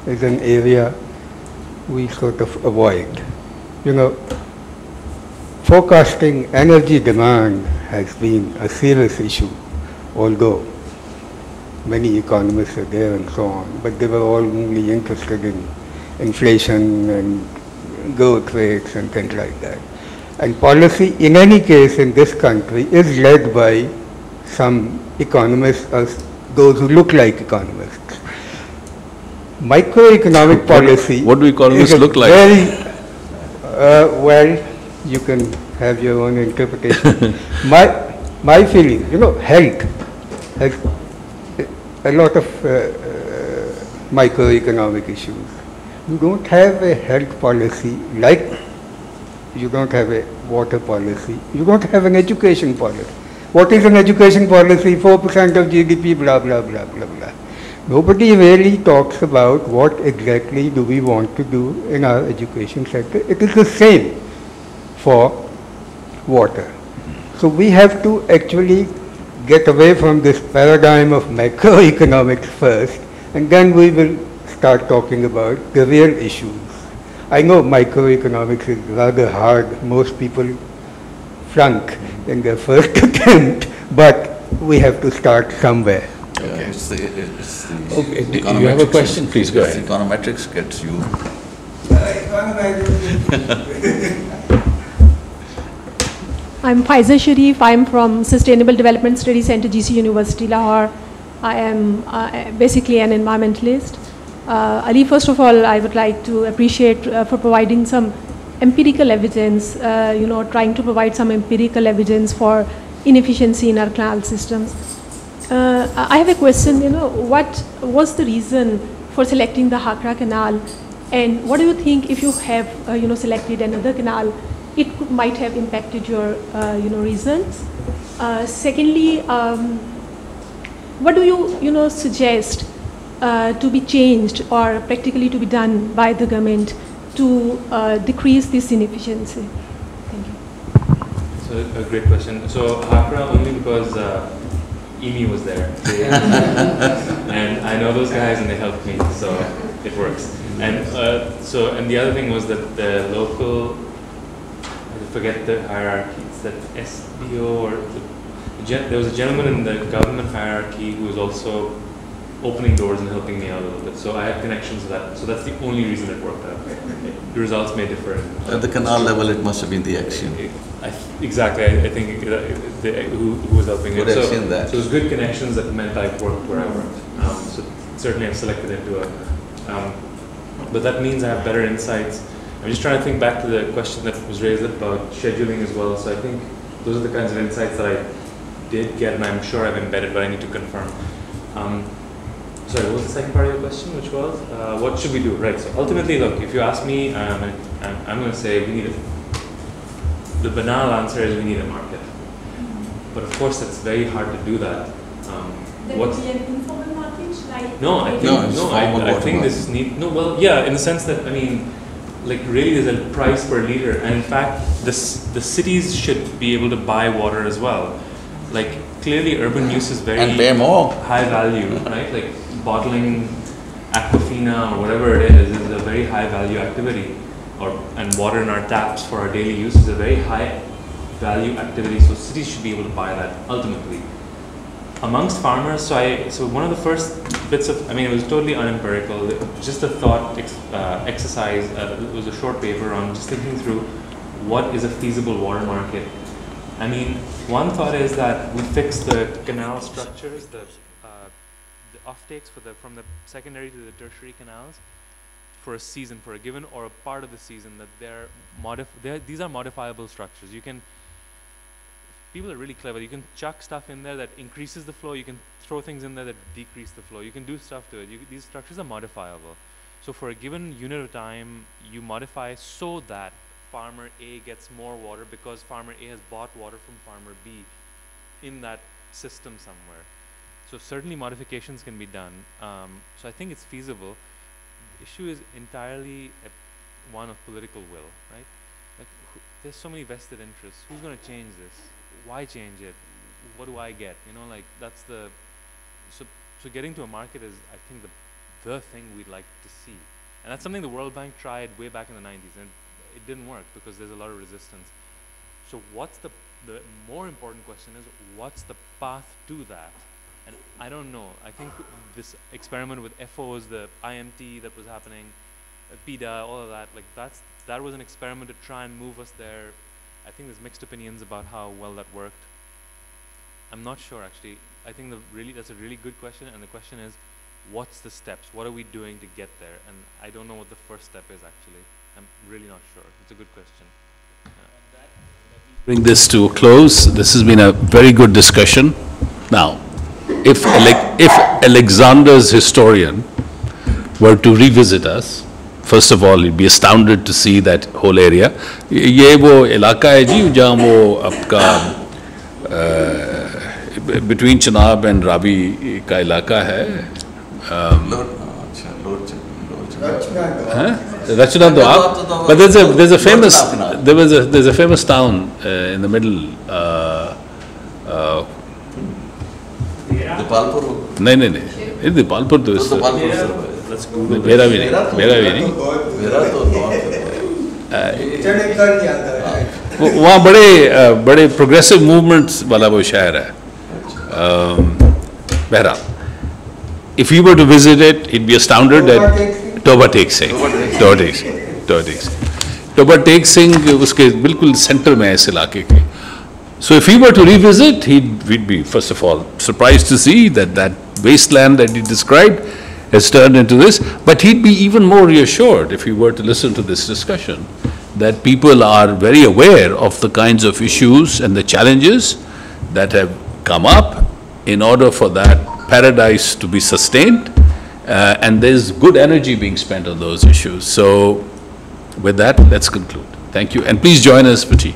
is an area we sort of avoid. You know, forecasting energy demand has been a serious issue, although many economists are there and so on, but they were all only interested in inflation and growth rates and things like that. And policy, in any case in this country, is led by some economists, or those who look like economists. Microeconomic policy. What do economists look like? Very, well, you can have your own interpretation. My feeling, you know, health has a lot of microeconomic issues. You don't have a health policy like you don't have a water policy. You don't have an education policy. What is an education policy? 4% of GDP, blah, blah, blah, blah, blah. Nobody really talks about what exactly do we want to do in our education sector. It is the same for water. So we have to actually get away from this paradigm of macroeconomics first, and then we will start talking about the real issues. I know microeconomics is rather hard. Most people flunk in their first attempt, but we have to start somewhere. Okay. Okay. Do you have a question? Please go ahead. Econometrics gets you. I'm Faiza Sharif. I'm from Sustainable Development Studies Center, GC University, Lahore. I am basically an environmentalist. Ali, first of all, I would like to appreciate for providing some empirical evidence, trying to provide some empirical evidence for inefficiency in our canal systems. I have a question, what was the reason for selecting the Hakra Canal, and what do you think if you have, selected another canal, it might have impacted your, reasons? Secondly, what do you, suggest to be changed or practically to be done by the government to decrease this inefficiency? Thank you. So a great question. So Hakra only because EMI was there, and I know those guys and they helped me, so it works. And and the other thing was that the local, I forget the hierarchy, it's that SBO or there was a gentleman in the government hierarchy who was also opening doors and helping me out a little bit. So I had connections to that. So that's the only reason it worked out. The results may differ. At the canal level, it must have been the action. Exactly. I think who was helping good it. So it was good connections that meant I worked where I worked. So certainly I've selected into it. But that means I have better insights. I'm just trying to think back to the question that was raised about scheduling as well. So I think those are the kinds of insights that I did get, and I'm sure I've embedded, but I need to confirm. Sorry, what was the second part of your question, which was, what should we do? Right, so ultimately, look, if you ask me, I'm going to say we need the banal answer is we need a market. But of course, it's very hard to do that. What's an informal market? Like no, I think this need, in the sense that, like really there's a price per liter, and in fact, the cities should be able to buy water as well. Like clearly urban use is very and pay more. High value, right? Like bottling Aquafina or whatever it is a very high value activity, and water in our taps for our daily use is a very high value activity. So cities should be able to buy that ultimately. Amongst farmers, so one of the first bits of, it was totally unempirical, just a thought exercise. It was a short paper on just thinking through what is a feasible water market. One thought is that we fix the canal structures, the offtakes from the secondary to the tertiary canals for a season, for a given or a part of the season, that these are modifiable structures. People are really clever. You can chuck stuff in there that increases the flow. You can throw things in there that decrease the flow. You can do stuff to it. These structures are modifiable. So for a given unit of time, you modify so that farmer A gets more water because farmer A has bought water from farmer B in that system somewhere. So certainly modifications can be done. So I think it's feasible. The issue is entirely one of political will, right? Like, there's so many vested interests. Who's going to change this? Why change it? What do I get? That's the so getting to a market is, I think, the thing we'd like to see, and that's something the World Bank tried way back in the 90s, and it didn't work because there's a lot of resistance. So what's the more important question is, what's the path to that? And I don't know. I think this experiment with FOs, the IMT that was happening, Peta, all of that, that was an experiment to try and move us there. I think there's mixed opinions about how well that worked. I'm not sure, actually. I think that's a really good question, and the question is, what's the steps? What are we doing to get there? And I don't know what the first step is, actually. I'm really not sure. It's a good question. Bring this to a close. This has been a very good discussion. Now, if Alexander's historian were to revisit us, first of all, he'd be astounded to see that whole area. ये वो इलाका है जी जहाँ वो आपका between Chenab and Ravi का इलाका है. Rachna, but there's a famous town in the middle. Dipalpur? नहीं दीपालपुर तो इस मेरा भी नहीं वहाँ बड़े प्रोग्रेसिव मूवमेंट्स वाला वो शहर है बहरहाल if you were to visit it he'd be astounded at Toba Tek Singh उसके बिल्कुल सेंटर में है इस इलाके के. So if he were to revisit, we'd be, first of all, surprised to see that wasteland that he described has turned into this, but he'd be even more reassured if he were to listen to this discussion, that people are very aware of the kinds of issues and the challenges that have come up in order for that paradise to be sustained, and there's good energy being spent on those issues. So with that, let's conclude. Thank you, and please join us for tea.